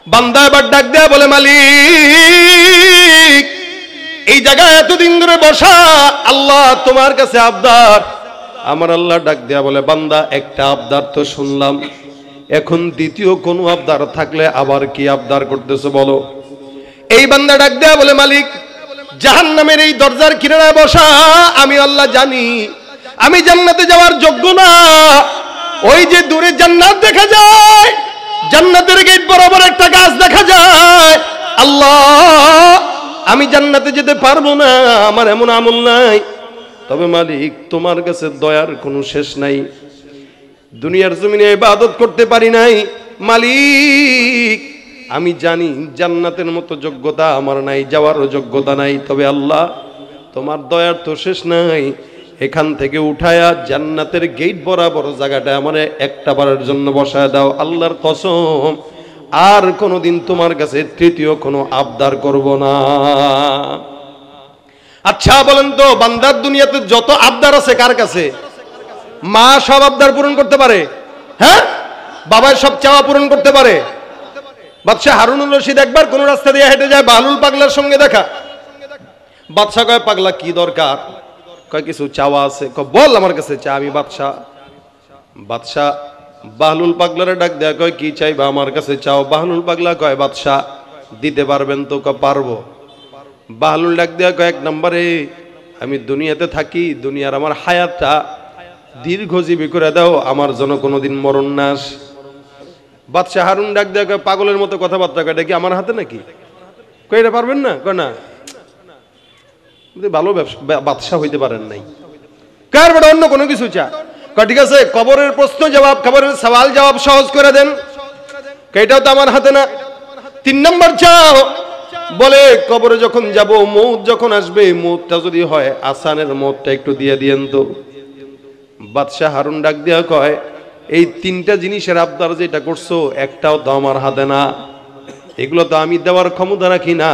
বান্দা এবার ডাক দেয়া বলে মালিক এই জায়গায় এতদিন ধরে বসা, আল্লাহ তোমার কাছে আবদার। আমার আল্লাহ ডাক দেয়া বলে বান্দা একটা আবদার তো শুনলাম, এখন দ্বিতীয় কোনো আবদার থাকলে আবার কি আবদার করতেছো বলো। এই বান্দা ডাক দেয়া বলে মালিক জাহান্নামের এই দরজার কিনারায় বসা, আমি আল্লাহ জানি আমি জান্নাতে যাওয়ার যোগ্য না। ওই যে দূরে জান্নাত দেখা যায়, জান্নাতের গেট বরাবর একটা গাছ দেখা যায়, আল্লাহ আমি জান্নাতে যেতে পারবো না, আমার এমন আমল নাই। তবে মালিক তোমার কাছে দয়ার কোনো শেষ নাই, দুনিয়ার জমিনে ইবাদত করতে পারি নাই মালিক, আমি জানি জান্নাতের মতো যোগ্যতা আমার নাই, যাওয়ারও যোগ্যতা নাই। তবে আল্লাহ তোমার দয়ার তো শেষ নাই, এখান থেকে উঠায়া জান্নাতের গেট বরাবর জায়গাটা আমার একটা বারের জন্য বসায় দাও। আল্লাহর কসম আর কোনোদিন তোমার কাছে তৃতীয় কোনো আবদার করব না। আচ্ছা বলেন তো, বান্দার দুনিয়াতে যত আবদার আছে কার কাছে? মা সব আবদার পূরণ করতে পারে? হ্যাঁ, বাবার সব চাওয়া পূরণ করতে পারে? বাদশাহ হারুনুর রশিদ একবার কোন রাস্তা দিয়ে হেঁটে যায়, বাহলুল পাগলার সঙ্গে দেখা। বাদশাহ কয় পাগলা কি দরকার? কয় কিছু চাওয়া আছে। বল আমার কাছে চা, আমি বাদশাহ। বাদশাহ বাহলুল পাগলারে ডাক দেয়া কয় কি চাইবা আমার কাছে চাও। বাহলুল পাগলা কয় বাদশাহ দিতে পারবেন তো? কয় পারবো। বাহলুল ডাক দেয়া কয় এক নম্বরে আমি দুনিয়াতে থাকি, দুনিয়ার আমার হায়াতটা দীর্ঘজীবী করে দাও, আমার জন্য কোনোদিন মরণ না আসে। বাদশাহ হারুন ডাক দেয়া কয় পাগলের মতো কথাবার্তা কয়, এটা কি আমার হাতে নাকি? কয় এটা পারবেন না? কয় না, ভালো বাদশাহ হইতে পারেন নাই, কার বেটা অন্য কোনো কিছু চা। কয় ঠিক আছে, কবরের প্রশ্ন জবাব, কবরের সওয়াল জবাব সহজ করে দেন। এটাও তো আমার হাতে না। 3 নম্বর চাও। বলে কবরে যখন যাব, মৌত যখন আসবে, মৌতটা যদি হয় আসানের মৌতটা একটু দিয়ে দিয়েন তো। বাদশাহ হারুন ডাক দেয়া কয় এই 3টা জিনিসের আবদার যেটা করছো একটাও তো আমার হাতে না, এগুলো তো আমি দেওয়ার ক্ষমতা রাখি না।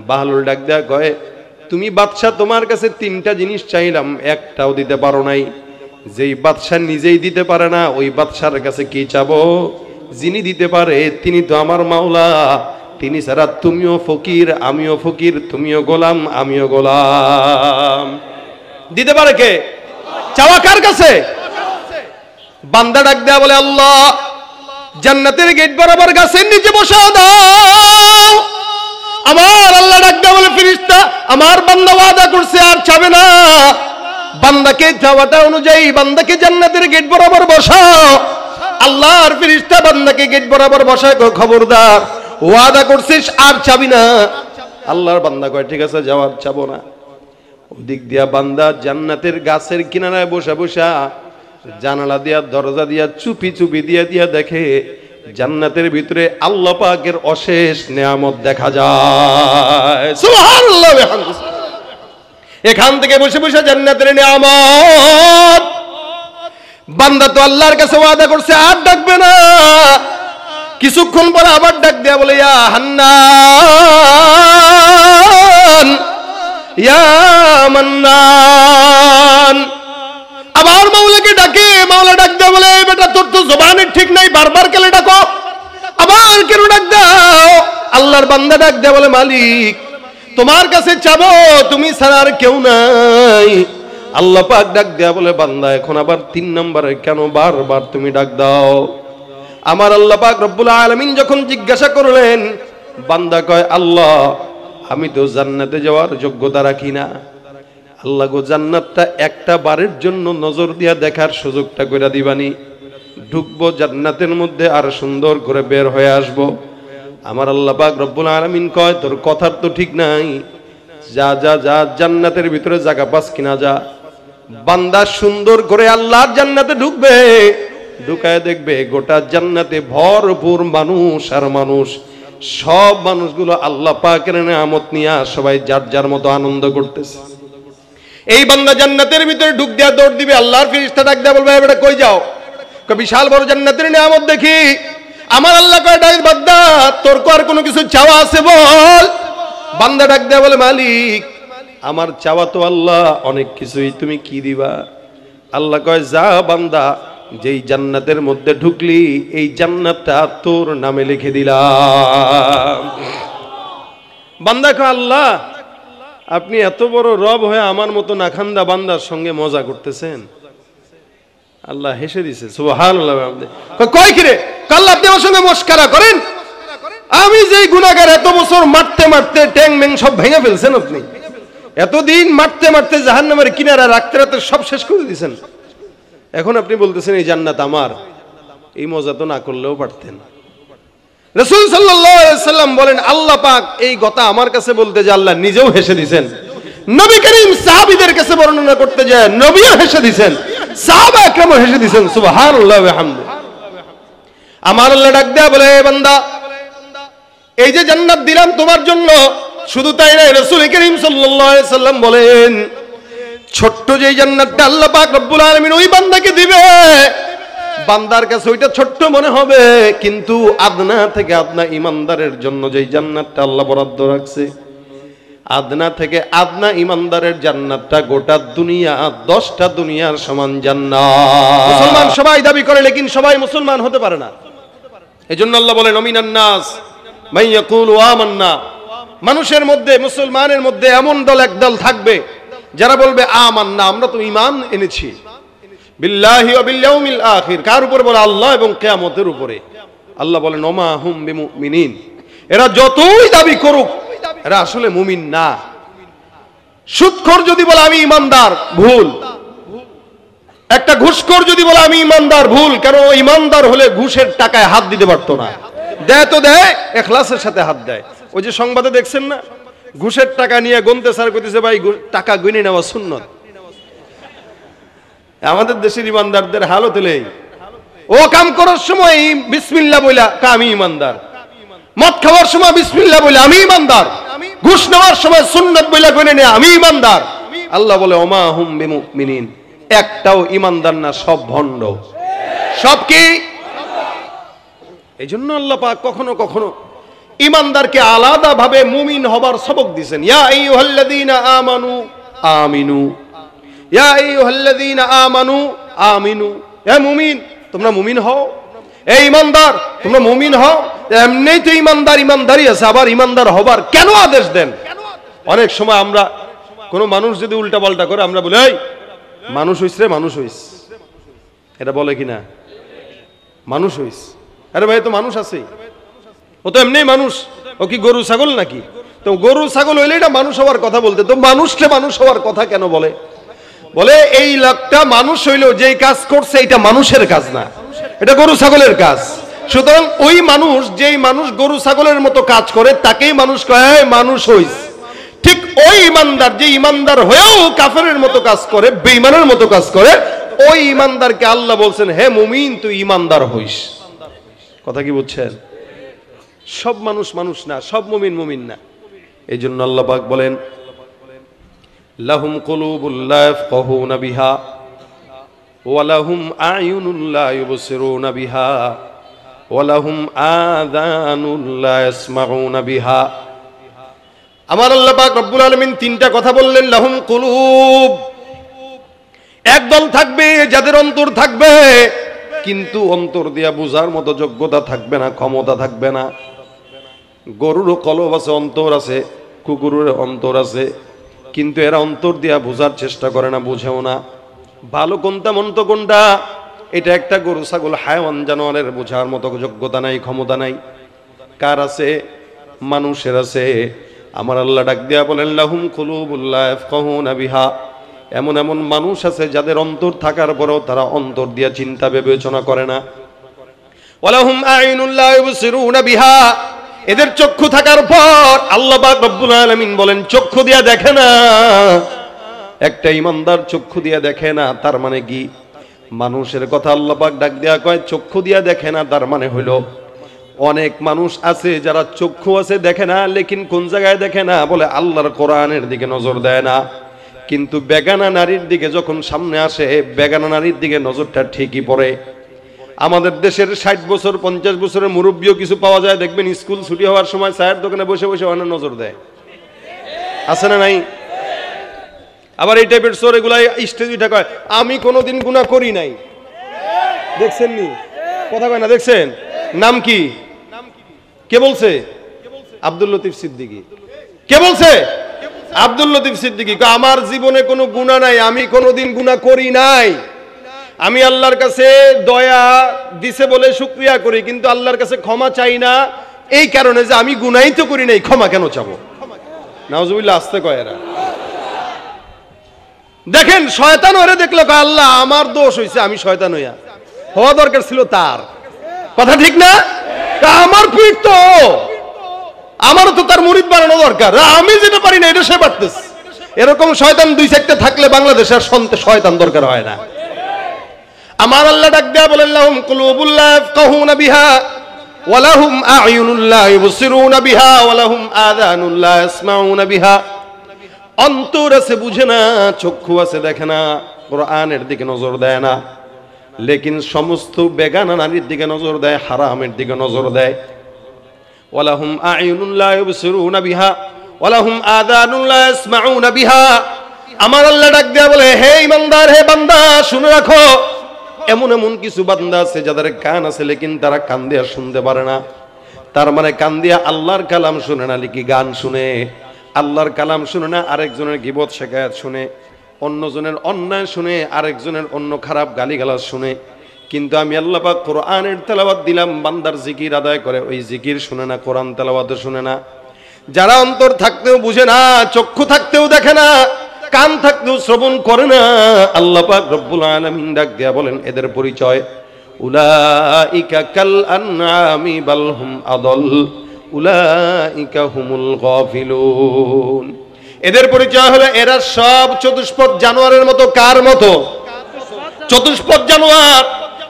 বাহলুল ডাক দেয়া কয় তুমি বাদশাহ, তোমার কাছে 3টা জিনিস চাইলাম, একটাও দিতে পারো নাই। যেই বাদশাহ নিজেই দিতে পারে না, ওই বাদশার কাছে কি চাবো? যিনি দিতে পারে তিনি তো আমার মাওলা, তিনি ছাড়া তুমিও ফকির, আমিও ফকির, তুমিও গোলাম, আমিও গোলাম। দিতে পারে কে? চাওয়া কার কাছে? বান্দা ডাক দেয়া বলে আল্লাহ জান্নাতের গেট বরাবর গাছের নিচে বসা দাও। আমার আল্লাহ ডাক দেয়া বলে ফেরেশতা আমার বান্দা ওয়াদা করছে আর চাবে না, বান্দাকে চাওয়াটা অনুযায়ী বান্দাকে জান্নাতের গেট বরাবর বসাও। আল্লাহর ফেরেশতা বান্দাকে গেট বরাবর বসায়, খবরদার ওয়াদা করছিস আর চাবি না। আল্লাহর বান্দা কয় ঠিক আছে যাওয়ার চাবো না। ওদিক দিয়া বান্দা জান্নাতের গাছের কিনারায় বসা বসা জানালা দিয়া দরজা দিয়া চুপি চুপি দিয়া দেখে জান্নাতের ভিতরে আল্লাহ পাকের অশেষ নেয়ামত দেখা যায়। সুবহানাল্লাহ ওয়া বিহামদিহি। এখান থেকে বসে বসে জান্নাতের নেয়ামত, বান্দা তো আল্লাহর কাছে ওয়াদা করছে আর ডাকবে না। কিছুক্ষণ পরে আবার ডাক দেয়া বলে ইয়া হান্নান ইয়া মান্নান। আবার মাওলাকে ডাকে, মাওলা ডাক দেয়া বলে বেটা তোর তো জবানের ঠিক নাই, বারবার কেলে ডাকো, আবার কেন ডাক দাও? আল্লাহর বান্দা ডাক দেয়া বলে মালিক তোমার কাছে চাবো, তুমি ছাড়া আর কেউ নাই। আল্লাহ পাক ডাক দেয়া বলে বান্দা এখন আবার 3 নম্বরে কেন বারবার তুমি ডাক দাও? আমার আল্লাহ পাক রব্বুল আলামিন যখন জিজ্ঞাসা করলেন, বান্দা কয় আল্লাহ আমি তো জান্নাতে যাওয়ার যোগ্যতা রাখি না। আল্লাহ গো জান্নাতটা একটা বারের জন্য নজর দিয়া দেখার সুযোগটা করে দিবানি, ঢুকবো জান্নাতের মধ্যে আর সুন্দর করে বের হয়ে আসবো। আমার আল্লাহ পাক রব্বুল আলামিন কয় তোর কথার তো ঠিক নাই, যা যা যা জান্নাতের ভিতরে জায়গা পাস কিনা যা। বান্দা সুন্দর করে আল্লাহর জান্নাতে ঢুকবে, ঢুকায় দেখবে গোটা জান্নাতে ভরপুর মানুষ আর মানুষ, সব মানুষগুলো আল্লাহ পাকের নিয়ামত নিয়ে সবাই যার যার মতো আনন্দ করতেছে। এই বান্দা জান্নাতের ভিতরে ঢুক দেয়া দৌড় দিবে, আল্লাহর ফেরেশতা ডাক দেয়া বলবে বেটা কই যাও? কই বিশাল বড় জান্নাতের নিয়ামত দেখি। আমার আল্লাহ কয় ডাক বান্দা তোর কো আর কোনো কিছু চাওয়া আছে বল। বান্দা ডাক দেয়া বলে মালিক আমার চাওয়া তো আল্লাহ অনেক কিছুই, তুমি কি দিবা? আল্লাহ কয় যা বান্দা যেই জান্নাতের মধ্যে ঢুকলি এই জান্নাতটা তোর নামে লিখে দিলাম। বান্দা কয়, আল্লাহ আপনি এত বড় রব হয়ে আমার মতো নাখান্দা বান্দার সঙ্গে মজা করতেছেন। আল্লাহ হেসে দিছে, সুবহানাল্লাহ। কয় কি রে? আল্লাহ আপনি আমার সঙ্গে মস্কারা করেন? আমি যেই গুনাহগার, এত বছর মারতে মারতে ট্যাং ম্যাং সব ভেঙে ফেলছেন আপনি, এতদিন মারতে মারতে জাহান্নামের কিনারা রাখতে রাখতে সব শেষ করে দিয়েছেন, এখন আপনি বলতেছেন এই জান্নাত আমার। এই মজা তো না করলেও পারতেন। রাসূল সাল্লাল্লাহু আলাইহি সাল্লাম বলেন, আল্লাহ পাক এই কথা আমার কাছে বলতে যে আল্লাহ নিজেও হেসে দিয়েছেন। নবী করিম সাহাবীদের কাছে বর্ণনা করতে যায় নবীও হেসে দিয়েছেন, সাহাবা একরামও হেসে দিয়েছেন। সুবহানাল্লাহ ওয়া বিহামদিহি। আমার আল্লাহ ডাক দেয়া বলে, বান্দা এই যে জান্নাত দিলাম তোমার জন্য, শুধু তাই নয়, রাসূল করিম সাল্লাল্লাহু আলাইহি সাল্লাম বলেন ছোট্ট যেই জান্নাতটা আল্লাহ পাক রব্বুল আলামিন ওই বান্দাকে দিবে, বান্দার কাছে ওইটা ছোট্ট মনে হবে, কিন্তু আদনা থেকে আদনা ইমানদারের জন্য যেই জান্নাতটা আল্লাহ বরাদ্দ রাখছে, আদনা থেকে আদনা ইমানদারের জান্নাতটা গোটা দুনিয়া 10টা দুনিয়ার সমান জান্নাত। মুসলমান সবাই দাবি করে, লেকিন সবাই মুসলমান হতে পারে না। এজন্য আল্লাহ বলেন, মিনান নাস মান ইয়াকুলু আমান্না। মানুষের মধ্যে, মুসলমানের মধ্যে এমন দল একদল থাকবে যারা বলবে আমান্না, আমরা তো ঈমান এনেছি, বিল্লাহি ওয়া বিল ইয়াউমিল আখির। কার উপরে বলে? আল্লাহ এবং কিয়ামতের উপরে। আল্লাহ বলেন, ওমা হুম বিমুমিনিন। এরা যতই দাবি করুক এরা আসলে মুমিন না। সুদখোর যদি বলে আমি ঈমানদার, ভুল। একটা ঘুষখোর যদি বলে আমি ঈমানদার, ভুল। কারণ ও ঈমানদার হলে ঘুষের টাকায় হাত দিতে পারতো না। দেয় তো দেয়, ইখলাসের সাথে হাত দেয়। ওই যে সংবাদে দেখছেন না, ঘুষের টাকা নিয়ে গনতে স্যার কইতেছে, ভাই টাকা গুনে নেওয়া সুন্নত। আমাদের দেশের ইমানদারদের হালত হলেই, ও কাম করার সময় বিসমিল্লাহ বইলা আমি ইমানদার, মদ খাওয়ার সময় বিসমিল্লাহ বইলা আমি ইমানদার, ঘুষ নেওয়ার সময় সুন্নত বইলা গুনে নেয়া আমি ইমানদার। আল্লাহ বলে, ওমা হুম বিমুমিনিন। একটাও ইমানদার না, সব ভণ্ড, সব কি। এই জন্য আল্লাহ পাক কখনো কখনো ইমানদারকে আলাদা ভাবে মুমিন হবার সবক দিয়েছেন। ইয়া আইয়ুহাল্লাযীনা আমানু আমিনু, ইয়া আইয়ুহাল্লাযীনা আমানু আমিনু। হে মুমিন, তোমরা মুমিন হও। এই ইমানদার, তোমরা মুমিন হও। এমনিই তো ইমানদার ইমানদারি আছে, আবার ইমানদার হবার কেন আদেশ দেন? অনেক সময় আমরা কোন মানুষ যদি উল্টা পাল্টা করে আমরা বলি, এই মানুষ হইস রে, মানুষ হইস। এটা বলে কিনা? মানুষ হইস। আরে ভাই তো মানুষ আছে, ও তো এমনি মানুষ, ও কি গরু ছাগল নাকি? তো গরু ছাগল হইলে এটা মানুষ হওয়ার কথা বলতে, তো মানুষকে মানুষ হওয়ার কথা কেন বলে? বলে এই লোকটা মানুষ হইলেও যেই কাজ করছে এটা মানুষের কাজ না, এটা গরু ছাগলের কাজ। সুতরাং ওই মানুষ, যেই মানুষ গরু ছাগলের মতো কাজ করে তাকেই মানুষ কয় মানুষ হইস। ঠিক ওই ইমানদার, যে ইমানদার হয়েও কাফেরের মতো কাজ করে, বেঈমানের মতো কাজ করে, ওই ইমানদারকে আল্লাহ বলছেন, হে মুমিন তুই ইমানদার হইস। কথা কি বুঝছেন? সব মানুষ মানুষ না, সব মুমিন মুমিন না। এই জন্য আল্লাহ পাক বলেন, লাহুম কুলুবুল লা ইয়াফকাহুনা বিহা ওয়া লাহুম আ'য়ুনুল লা ইউবসিরুনা বিহা ওয়া লাহুম আযানুল লা ইয়াসমাউনা বিহা। আমার আল্লাহ পাক রব্বুল আলামিন তিনটা কথা বললেন। লাহুম কুলুব, একদল থাকবে যাদের অন্তর থাকবে, কিন্তু অন্তর দিয়া বুঝার মতো যোগ্যতা থাকবে না, ক্ষমতা থাকবে না। গরুরও কলব আছে, অন্তর আছে, কুকুরের অন্তর আছে, কিন্তু এরা অন্তর দিয়া বোঝার চেষ্টা করে না, বুঝেও না। ভালো কোনটা মন্দ কোনটা, এটা একটা গরু ছাগল হায়াওয়ান জানোয়ারের বোঝার মতো যোগ্যতা নাই, ক্ষমতা নাই। কার আছে? মানুষের আছে। আমার আল্লাহ ডাক দিয়া বলেন, লাহুম কুলুবুল লা ইয়াফকাহুনা বিহা। এমন এমন মানুষ আছে যাদের অন্তর থাকার পরেও তারা অন্তর দিয়া চিন্তা বিবেচনা করে না। ওয়ালাহুম আ'য়ুনুল লা ইউবসিরুনা বিহা, এদের চক্ষু থাকার পর আল্লাহ পাক রব্বুল আলামিন বলেন চক্ষু দিয়া দেখে না। একটা ইমানদার চক্ষু দিয়া দেখে না, তার মানে কি? মানুষের কথা আল্লাহ পাক ডাক দেয়া কয় চক্ষু দিয়া দেখে না, তার মানে হইল অনেক মানুষ আছে যারা চক্ষু আছে দেখে না, লেকিন কোন জায়গায় দেখে না? বলে আল্লাহর কোরআনের দিকে নজর দেয় না। কিন্তু বেগানা নারীর দিকে যখন সামনে আসে, বেগানা নারীর দিকে নজরটা ঠিকই পড়ে। আমাদের দেশের 60 বছর 50 বছরের মুরব্বীও কিছু পাওয়া যায়, দেখবেন স্কুল ছুটি হওয়ার সময় চায়ের দোকানে বসে বসে অনেক নজর দেয়, আছে না নাই? আবার এই টাইপের চোর এগুলা স্টেজ উঠে কয় আমি কোনোদিন গুনাহ করি নাই। দেখছেন নি? কথা কয় না, দেখছেন? নাম কি? কে বলছে? আব্দুল লতিফ সিদ্দিকী। কে বলছে? আব্দুল লতিফ সিদ্দিকী। আমার জীবনে কোনো গুনাহ নাই, আমি কোনোদিন গুনাহ করি নাই। আমি আল্লাহর কাছে দয়া দিছে বলে শুকরিয়া করি, কিন্তু আল্লাহর কাছে ক্ষমা চাই না এই কারণে যে আমি গুনাহই তো করি নাই, ক্ষমা কেন চাবো? নাউজুবিল্লাহ, আসতে কয় এরা। দেখেন শয়তান ওরে দেখলো আল্লাহ আমার দোষ হইছে, আমি শয়তান হইয়া হওয়া দরকার ছিল তার। কথা ঠিক না? আমার পিঠ তো, আমারও তো তার মুরিদ বানানো দরকার। আমি যেটা পারি না এটা সে পারতেছে। এরকম শয়তান দুই চারটা থাকলে বাংলাদেশে আর শয়তান দরকার হয় না। আমার আল্লাহ ডাক দেয়া বলেন লাহুম কুলুবুল লা ইয়াফকাহুনা বিহা ওয়া লাহুম আ'য়ুনুল লা ইউবসিরুনা বিহা ওয়া লাহুম আযানুল লা ইয়াসমাউনা বিহা। অন্তর আছে বুঝে না, চক্ষু আছে দেখে না, কোরআনের দিকে নজর দেয় না, লেকিন সমস্ত বেগানা নারীর দিকে নজর দেয়, হারামের দিকে নজর দেয়। ওয়া লাহুম আ'য়ুনুল লা ইউবসিরুনা বিহা ওয়া লাহুম আযানুল লা ইয়াসমাউনা বিহা। আমার আল্লাহ ডাক দেয়া বলে হে ঈমানদার, হে বান্দা শুনে রাখো, এমন এমন কিছু বান্দা আছে যাদের কান আছে লেকিন তারা কান দিয়া শুনতে পারে না। তার মানে কান দিয়া আল্লাহর কালাম শুনে না, লিখি গান শুনে। আল্লাহর কালাম শুনে না, আরেকজনের গীবত শিকায়াত শুনে, অন্যজনের অন্যায় শুনে, আরেকজনের অন্য খারাপ গালিগালাজ শুনে। কিন্তু আমি আল্লাহ পাক কোরআনের তেলাওয়াত দিলাম, বান্দার জিকির আদায় করে, ওই জিকির শুনে না, কোরআন তেলাওয়াত শুনে না। যারা অন্তর থাকতেও বুঝে না, চক্ষু থাকতেও দেখে না, কান থাকতেও শ্রবণ করে না, আল্লাহ পাক রব্বুল আলামিন ডাক দেয়া বলেন এদের পরিচয় উলাইকা কাল আনআমি বাল হুম আদল উলাইকা হুমুল গাফিলুন। এদের পরিচয় হলো এরা সব চতুষ্পদ জানোয়ারের মতো। কার মতো? চতুষ্পদ জানোয়ার,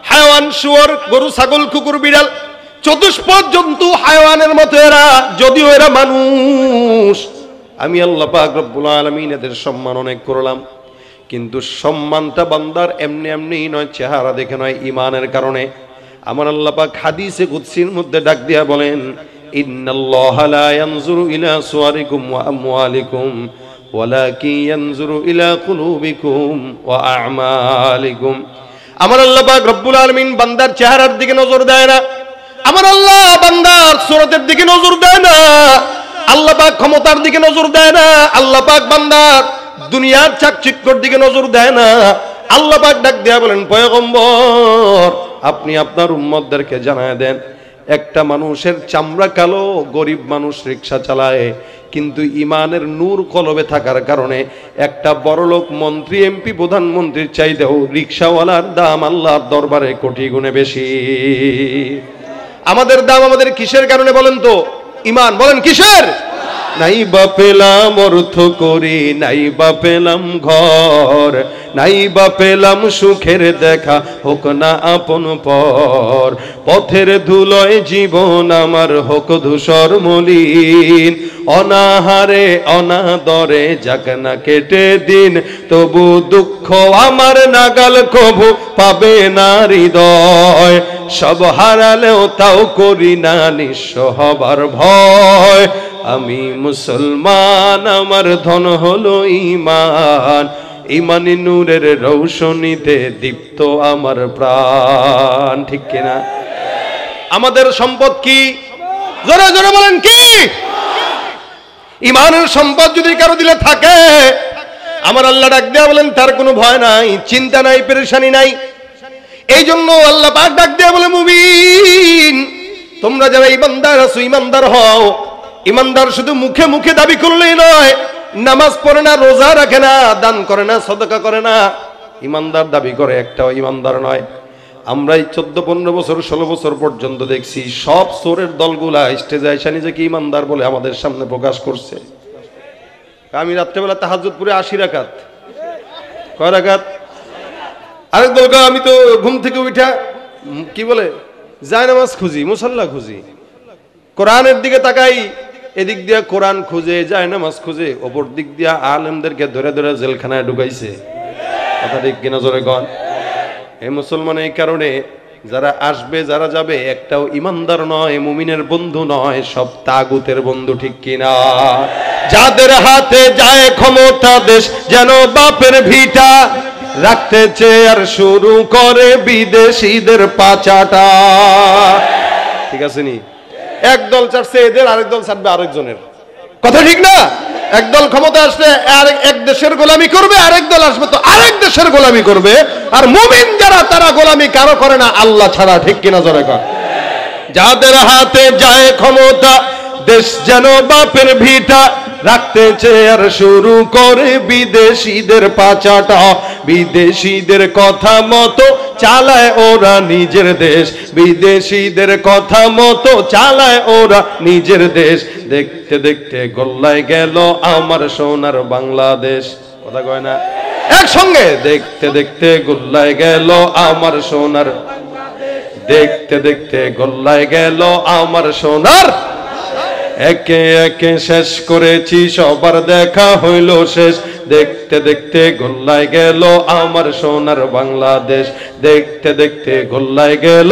হায়াওয়ান, শুয়োর, গরু, ছাগল, কুকুর, বিড়াল, চতুষ্পদ জন্তু হায়াওয়ানের মতো এরা, যদিও এরা মানুষ। আমি আল্লাহ পাক রব্বুল আলামিন এদের সম্মান অনেক করলাম, কিন্তু সম্মানটা বান্দার এমনি এমনি নয়, চেহারা দেখে নয়, ঈমানের কারণে। আমার আল্লাহ পাক হাদিসে কুদসির মধ্যে ডাক দিয়া বলেন ইন্নাল্লাহা লা ইয়ানজুরু ইলা সুওয়ারিকুম ওয়া আমওয়ালিকুম ওয়ালাকিন ইয়ানজুরু ইলা কুলুবিকুম ওয়া আ'মালিকুম। আমার আল্লাহ পাক রব্বুল আলামিন বান্দার চেহারার দিকে নজর দেয় না, আমার আল্লাহ বান্দার সুরতের দিকে নজর দেয় না, আল্লাহ পাক ক্ষমতার দিকে নজর দেয় না, আল্লাহ পাক বান্দার দুনিয়ার চাকচিক্যর দিকে নজর দেয় না। আল্লাহ পাক ডাক দেয়া বলেন পয়গম্বর আপনি আপনার উম্মতদেরকে জানায় দেন, একটা মানুষের চামড়া কালো, গরিব মানুষ, রিকশা চালায়, কিন্তু ইমানের নূর কলবে থাকার কারণে একটা বড়লোক মন্ত্রী, এমপি, প্রধানমন্ত্রীর চাইতেও রিকশাওয়ালার দাম আল্লাহর দরবারে কোটি গুণে বেশি। আমাদের দাম আমাদের কিসের কারণে বলেন তো? ইমান। বলেন কিসের? নাই বা পেলাম অর্থ করি, নাই বা পেলাম ঘর, নাই বা পেলাম সুখের দেখা, হোক না আপন পর, পথের ধুলোয় জীবন আমার হোক ধূসর মলিন, অনাহারে অনাদরে যাক না কেটে দিন, তবু দুঃখ আমার নাগাল কভু পাবে না হৃদয়, সব হারালেও তাও করি না নিঃস্ব হবার ভয়, আমি মুসলমান আমার ধন হলো ঈমান, ঈমানি নূরের রৌশনীতে দীপ্ত আমার প্রাণ। ঠিক কিনা? আমাদের সম্পদ কি? জোরে জোরে বলেন কি? ঈমানের সম্পদ যদি কারো দিলে থাকে, আমার আল্লাহ ডাক দেয়া বলেন তার কোনো ভয় নাই, চিন্তা নাই, পেরেশানি নাই। এই জন্য আল্লাহ পাক ডাক দেয়া বলে মুমিন তোমরা যারা ঈমানদার আছো ঈমানদার হও। ঈমানদার শুধু মুখে মুখে দাবি করলেই নয়, নামাজ পড়ে না, রোজা রাখে না, দান করে না, সদকা করে না, ঈমানদার দাবি করে একটাও ঈমানদার নয়। আমরা এই 14-15 বছর 16 বছর পর্যন্ত দেখছি সব চোরের দলগুলা স্টেজে এসে নিজেকে ঈমানদার বলে আমাদের সামনে প্রকাশ করছে। আমি রাত্রেবেলা তাহাজ্জুদ পড়ে 80 রাকাত। কয় রাকাত? আরেক দল আমি তো ঘুম থেকে উঠা কি বলে যায় নামাজ খুঁজি, মুসাল্লা খুঁজি, কোরআনের দিকে তাকাই, এদিক দিয়ে কোরআন খুঁজে, যায় নামাজ খুঁজে, অপর দিক দিয়ে আলেমদেরকে ধরে ধরে জেলখানায় ঢুকাইছে। কথা ঠিক কিনা জোরে কন? এই মুসলমান এই কারণে যারা আসবে যারা যাবে একটাও ঈমানদার নয়, মুমিনের বন্ধু নয়, সব তাগুতের বন্ধু। ঠিক কিনা? যাদের হাতে যায় ক্ষমতা দেশ যেন বাপের ভিটা, রাখতে চেয়ার শুরু করে বিদেশিদের পাচাটা। ঠিক আছে নি? একদল চাচ্ছে এদের, আরেক দল ছাড়বে আরেকজনের। কথা ঠিক না? একদল ক্ষমতা আসলে আর এক দেশের গোলামি করবে, আরেক দল আসবে তো আরেক দেশের গোলামি করবে। আর মুমিন যারা তারা গোলামি কারো করে না আল্লাহ ছাড়া। ঠিক কিনা জোরে কর? যাদের হাতে যায় ক্ষমতা দেশ যেন বাপের ভিটা, রাখতে চেয়ার শুরু করে বিদেশিদের পাচাটা। বিদেশিদের কথা মতো চালায় ওরা নিজের দেশ, বিদেশিদের কথা মতো চালায় ওরা নিজের দেশ। দেখতে দেখতে গোল্লায় গেল আমার সোনার বাংলাদেশ। কথা কয় না একসঙ্গে? দেখতে দেখতে গোল্লায় গেল আমার সোনার, দেখতে দেখতে গোল্লায় গেল আমার সোনার। একে একে শেষ করেছি সবার দেখা হইল শেষ, দেখতে দেখতে গোল্লায় গেল আমার সোনার বাংলাদেশ। দেখতে দেখতে গোল্লায় গেল,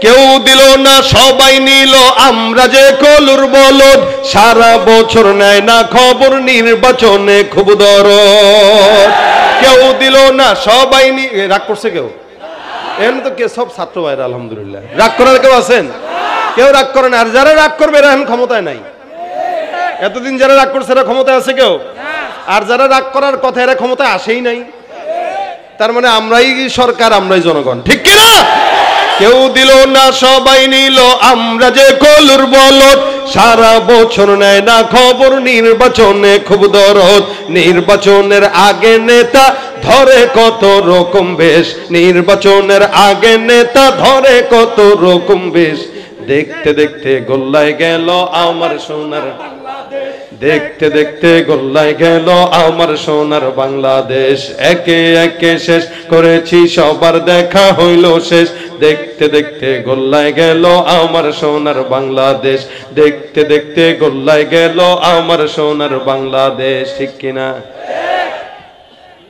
কেউ দিল না সবাই নিল, আমরা যে কলুর বলদ। সারা বছর নেয় না খবর, নির্বাচনে খুব দরদ। কেউ দিল না সবাই রাগ করছে কেউ? এখানে তো কে সব ছাত্র ভাইরা আলহামদুলিল্লাহ। রাগ করার কেউ আছেন? কেউ রাগ করে না। আর যারা রাগ করবে এরা এখন ক্ষমতায় নাই। এতদিন যারা রাগ করছে এরা ক্ষমতায় আছে কেউ? আর যারা রাগ করার কথা এরা ক্ষমতায় আসেই নাই। তার মানে আমরাই সরকার, আমরাই জনগণ। ঠিক কিনা? কেউ দিল না সবাই নিল, আমরা যে কলুর বলদ। সারা বছর নেয় না খবর, নির্বাচনে খুব দরদ। নির্বাচনের আগে নেতা ধরে কত রকম বেশ, নির্বাচনের আগে নেতা ধরে কত রকম বেশ। দেখতে দেখতে গোল্লায় গেল আমার সোনার, দেখতে দেখতে গোল্লায় গেল আমার সোনার বাংলাদেশ। একে একে শেষ করেছি সবার দেখা হইল শেষ, দেখতে দেখতে গোল্লায় গেল আমার সোনার বাংলাদেশ। দেখতে দেখতে গোল্লায় গেল আমার সোনার বাংলাদেশ। ঠিক কিনা?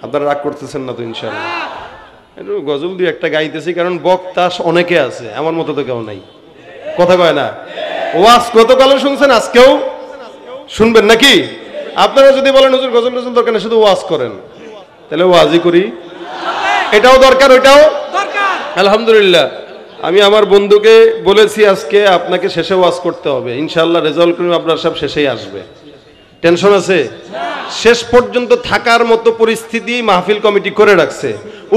আপনারা রাগ করতেছেন না তো? ইনশাআল্লাহ একটু গজল দিয়ে একটা গাইতেছি, কারণ বক্তা অনেকে আছে, আমার মতো তো কেউ নাই। কথা কয় না? ওয়াজ গতকালও শুনছেন, আজকেও শুনবেন নাকি? আপনারা যদি বলেন হুজুর গজল টজল দরকার নেই, শুধু ওয়াজ করেন, তাহলে ওয়াজই করি। এটাও দরকার, ওইটাও দরকার। আলহামদুলিল্লাহ আমি আমার বন্ধুকে বলেছি আজকে আপনাকে শেষে ওয়াজ করতে হবে, ইনশাআল্লাহ রেজাল্ট করিম আপনার সব শেষেই আসবে। টেনশন আছে? শেষ পর্যন্ত থাকার মতো পরিস্থিতি মাহফিল কমিটি করে রাখছে,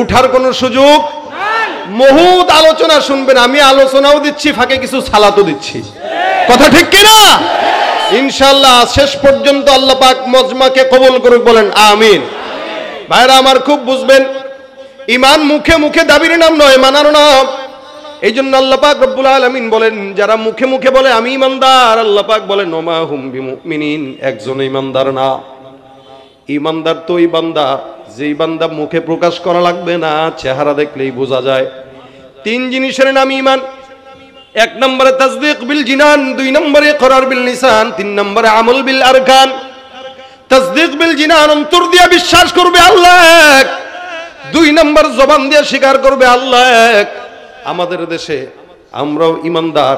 উঠার কোনো সুযোগ নাই। বহুত আলোচনা শুনবেন, আমি আলোচনাও দিচ্ছি, ফাঁকে কিছু সালাতও দিচ্ছি। কথা ঠিক কিনা? ইনশাআল্লাহ শেষ পর্যন্ত আল্লাহ পাক মজমাকে কবুল করুক, বলেন আমিন। ভাইরা আমার খুব বুঝবেন, ঈমান মুখে মুখে দাবির নাম নয়, মানার নাম। এই জন্য আল্লাহ পাক রব্বুল আলামিন বলেন, যারা মুখে মুখে বলে আমি ঈমানদার, আল্লাহ পাক বলেন ওমা হুম বিমুমিনিন, একজন ঈমানদার না। ঈমানদার তো ওই বান্দা যেই বান্দা মুখে প্রকাশ করা লাগবে না, চেহারা দেখলেই বোঝা যায়। তিন জিনিসের নাম ঈমান। এক নম্বরে তাসদীক বিল জিনান, দুই নম্বরে ইকরার বিল লিসান, তিন নম্বরে আমল বিল আরকান। তাসদীক বিল জিনান, অন্তর দিয়ে বিশ্বাস করবে আল্লাহ এক। দুই নম্বর জবান দিয়ে স্বীকার করবে আল্লাহ এক। আমাদের দেশে আমরাও ঈমানদার,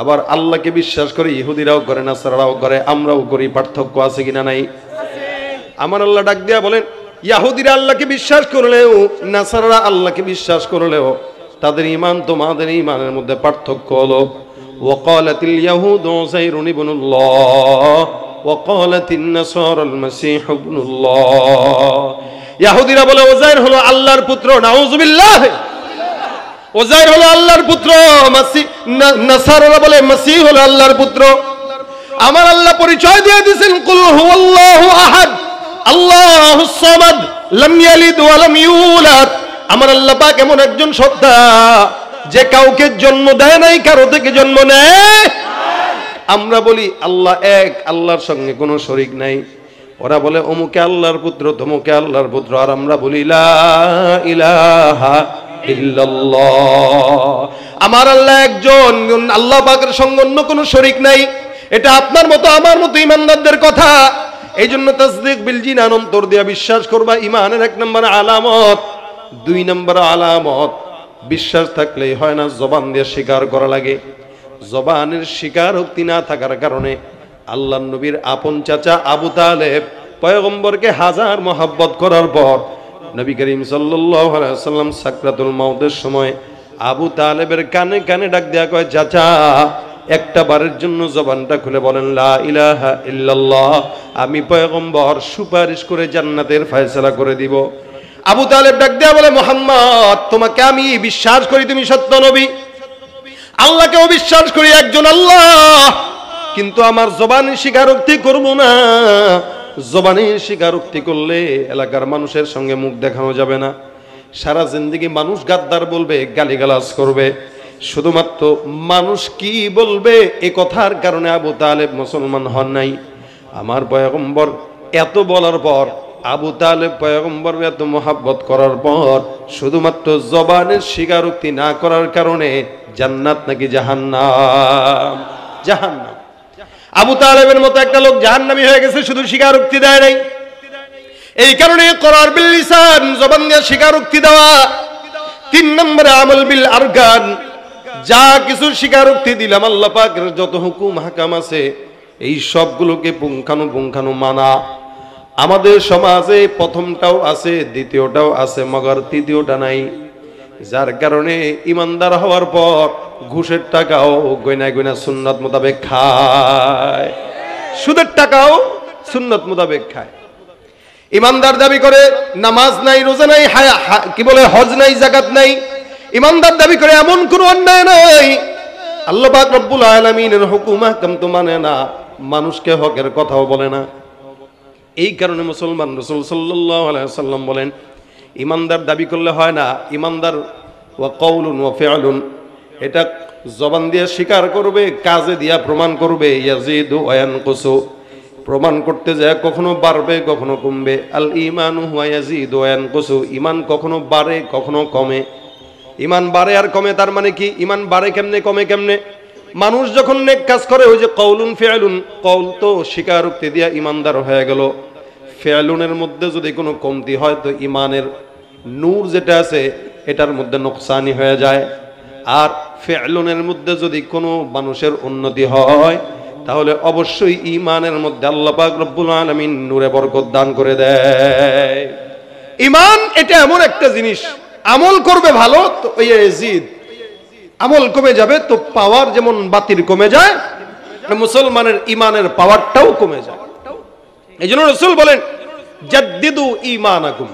আবার আল্লাহকে বিশ্বাস করি, ইহুদিরাও করে, নাসারাও করে, আমরাও করি। পার্থক্য আছে কিনা? নাই। আমার আল্লাহ ডাক দিয়া বলেন, ইহুদিরা আল্লাহকে বিশ্বাস করলেও, নাসারারা আল্লাহকে বিশ্বাস করলেও তাদের ঈমান তোমাদের ঈমানের মধ্যে পার্থক্য হলো। ওয়াকালাতিল ইয়াহুদু উযাইরুন ইবনুল্লাহ ওয়াকালাতিন নাসারাল মাসীহু ইবনুল্লাহ। ইহুদিরা বলে উযাইর হলো আল্লাহর পুত্র, নাউযুবিল্লাহ। উযাইর হলো আল্লাহর পুত্র, নাসারারা বলে মাসীহ হলো আল্লাহর পুত্র। আমার আল্লাহ পরিচয় দিয়ে দিয়েছেন, কুল হুয়াল্লাহু আহাদ আল্লাহুস সামাদ লাম ইয়ালিদ ওয়া লাম ইউলাদ। আমার আল্লাহ পাক এমন একজন সত্তা যে কাউকে জন্ম দেয় নাই, কারো থেকে জন্ম নেয়। আমরা বলি আল্লাহ এক, আল্লাহর সঙ্গে কোনো শরীক নাই। ওরা বলে অমুকে আল্লাহর পুত্র, তমুকে আল্লাহর পুত্র। আর আমরা বলি লা ইলাহা ইল্লাল্লাহ। আমার আল্লাহ একজন, আল্লাহ পাকের সঙ্গে অন্য কোনো শরীক নাই। এটা আপনার মতো আমার মতো ঈমানদারদের কথা। এই জন্য তাসদীক বিল জিনান, অন্তর দিয়ে বিশ্বাস করবা, ঈমানের এক নম্বর আলামত। দুই নম্বর আলামত, বিশ্বাস থাকলেই হয় না, জবান দিয়ে স্বীকার করা লাগে। জবানের স্বীকারোক্তি না থাকার কারণে আল্লাহর নবীর আপন চাচা আবু তালেব পয়গম্বরকে হাজার মহব্বত করার পর নবী করিম সাল্লাল্লাহু আলাইহি ওয়াসাল্লাম সাকরাতুল মাউতের সময় আবু তালেবের কানে কানে ডাক দেয়া কয়, চাচা একটা বারের জন্য জবানটা খুলে বলেন লা ইলাহা ইল্লাল্লাহ, আমি পয়গম্বর সুপারিশ করে জান্নাতের ফয়সালা করে দিব। আবু তালেব ডাক দেয়া বলে, মুহাম্মদ তোমাকে আমি বিশ্বাস করি তুমি সত্য নবী, আল্লাহকেও বিশ্বাস করি একজন আল্লাহ, কিন্তু আমার জবানের স্বীকারোক্তি করব না। জবানের স্বীকারোক্তি করলে এলাকার মানুষের সঙ্গে মুখ দেখানো যাবে না, সারা জিন্দেগি মানুষ গাদ্দার বলবে, গালিগালাজ করবে। শুধুমাত্র মানুষ কি বলবে এ কথার কারণে আবু তালেব মুসলমান হন নাই। আমার পয়গম্বর এত বলার পর, আবু তালেব পয়গম্বর এত মহাব্বত করার পর, শুধুমাত্র জবানের স্বীকারোক্তি না করার কারণে জান্নাত নাকি জাহান্নাম? জাহান্নাম। আবু তালেবের মতো একটা লোক জাহান্নামী হয়ে গেছে, শুধু স্বীকারোক্তি দেয় নাই। এই কারণে করার বিল লিসান, জবান দিয়ে স্বীকারোক্তি দেওয়া। 3 নম্বরে আমল বিল আরকান, যা কিছু স্বীকারোক্তি দিলাম আল্লাহ পাকের যত হুকুম হাকাম আছে এই সবগুলোকে পুঙ্খানুপুঙ্খানু মানা। আমাদের সমাজে প্রথমটাও আছে, দ্বিতীয়টাও আছে, মগর তৃতীয়টা নাই। যার কারণে ইমানদার হওয়ার পর ঘুষের টাকাও গয়না গয়না সুন্নাত মোতাবেক খায়, সুদের টাকাও সুন্নাত মোতাবেক খায়। ইমানদার দাবি করে নামাজ নাই, রোজা নাই, কি বলে হজ নাই, যাকাত নাই। ইমানদার দাবি করে এমন কোনো অন্যায় নাই, আল্লাহ পাক রব্বুল আলামিনের হুকুম হাকাম তো মানে না, মানুষকে হকের কথাও বলে না। এই কারণে মুসলমান রাসূল সাল্লাল্লাহু আলাইহি ওয়াসাল্লাম বলেন, ইমানদার দাবি করলে হয় না, ইমানদার ওয়া কওলুন ওয়া ফিআলুন, এটা জবান দিয়ে স্বীকার করবে, কাজে দিয়া প্রমাণ করবে। ইয়াজিদু ওয়া ইয়ানকুসু, প্রমাণ করতে যায় কখনো বাড়বে কখনো কমবে। আল ঈমানু হুয়া ইয়াজিদু ওয়া ইয়ানকুসু, ঈমান কখনো বাড়ে কখনো কমে। ঈমান বাড়ে আর কমে, তার মানে কি? ঈমান বাড়ে কেমনে, কমে কেমনে? মানুষ যখন নেক কাজ করে, ওই যে কওলুন ফিআলুন, কওল তো স্বীকারোক্তি দিয়া ঈমানদার হয়ে গেল। ফিআলুনের মধ্যে যদি কোনো কমতি হয় তো ঈমানের নূর যেটা আছে এটার মধ্যে নোকসানি হয়ে যায়। আর ফিআলুনের মধ্যে যদি কোনো মানুষের উন্নতি হয় তাহলে অবশ্যই ঈমানের মধ্যে আল্লাহ পাক রব্বুল আলামিন নূরে বরকত দান করে দেয়। ঈমান এটা এমন একটা জিনিস, আমল করবে ভালো তো ওই ইয়াজিদ, আমল কমে যাবে তো পাওয়ার যেমন বাতির কমে যায়, মুসলমানের ঈমানের পাওয়ারটাও কমে যায়। এই জন্য রাসূল বলেন, জাদ্দিদু ঈমানাকুম,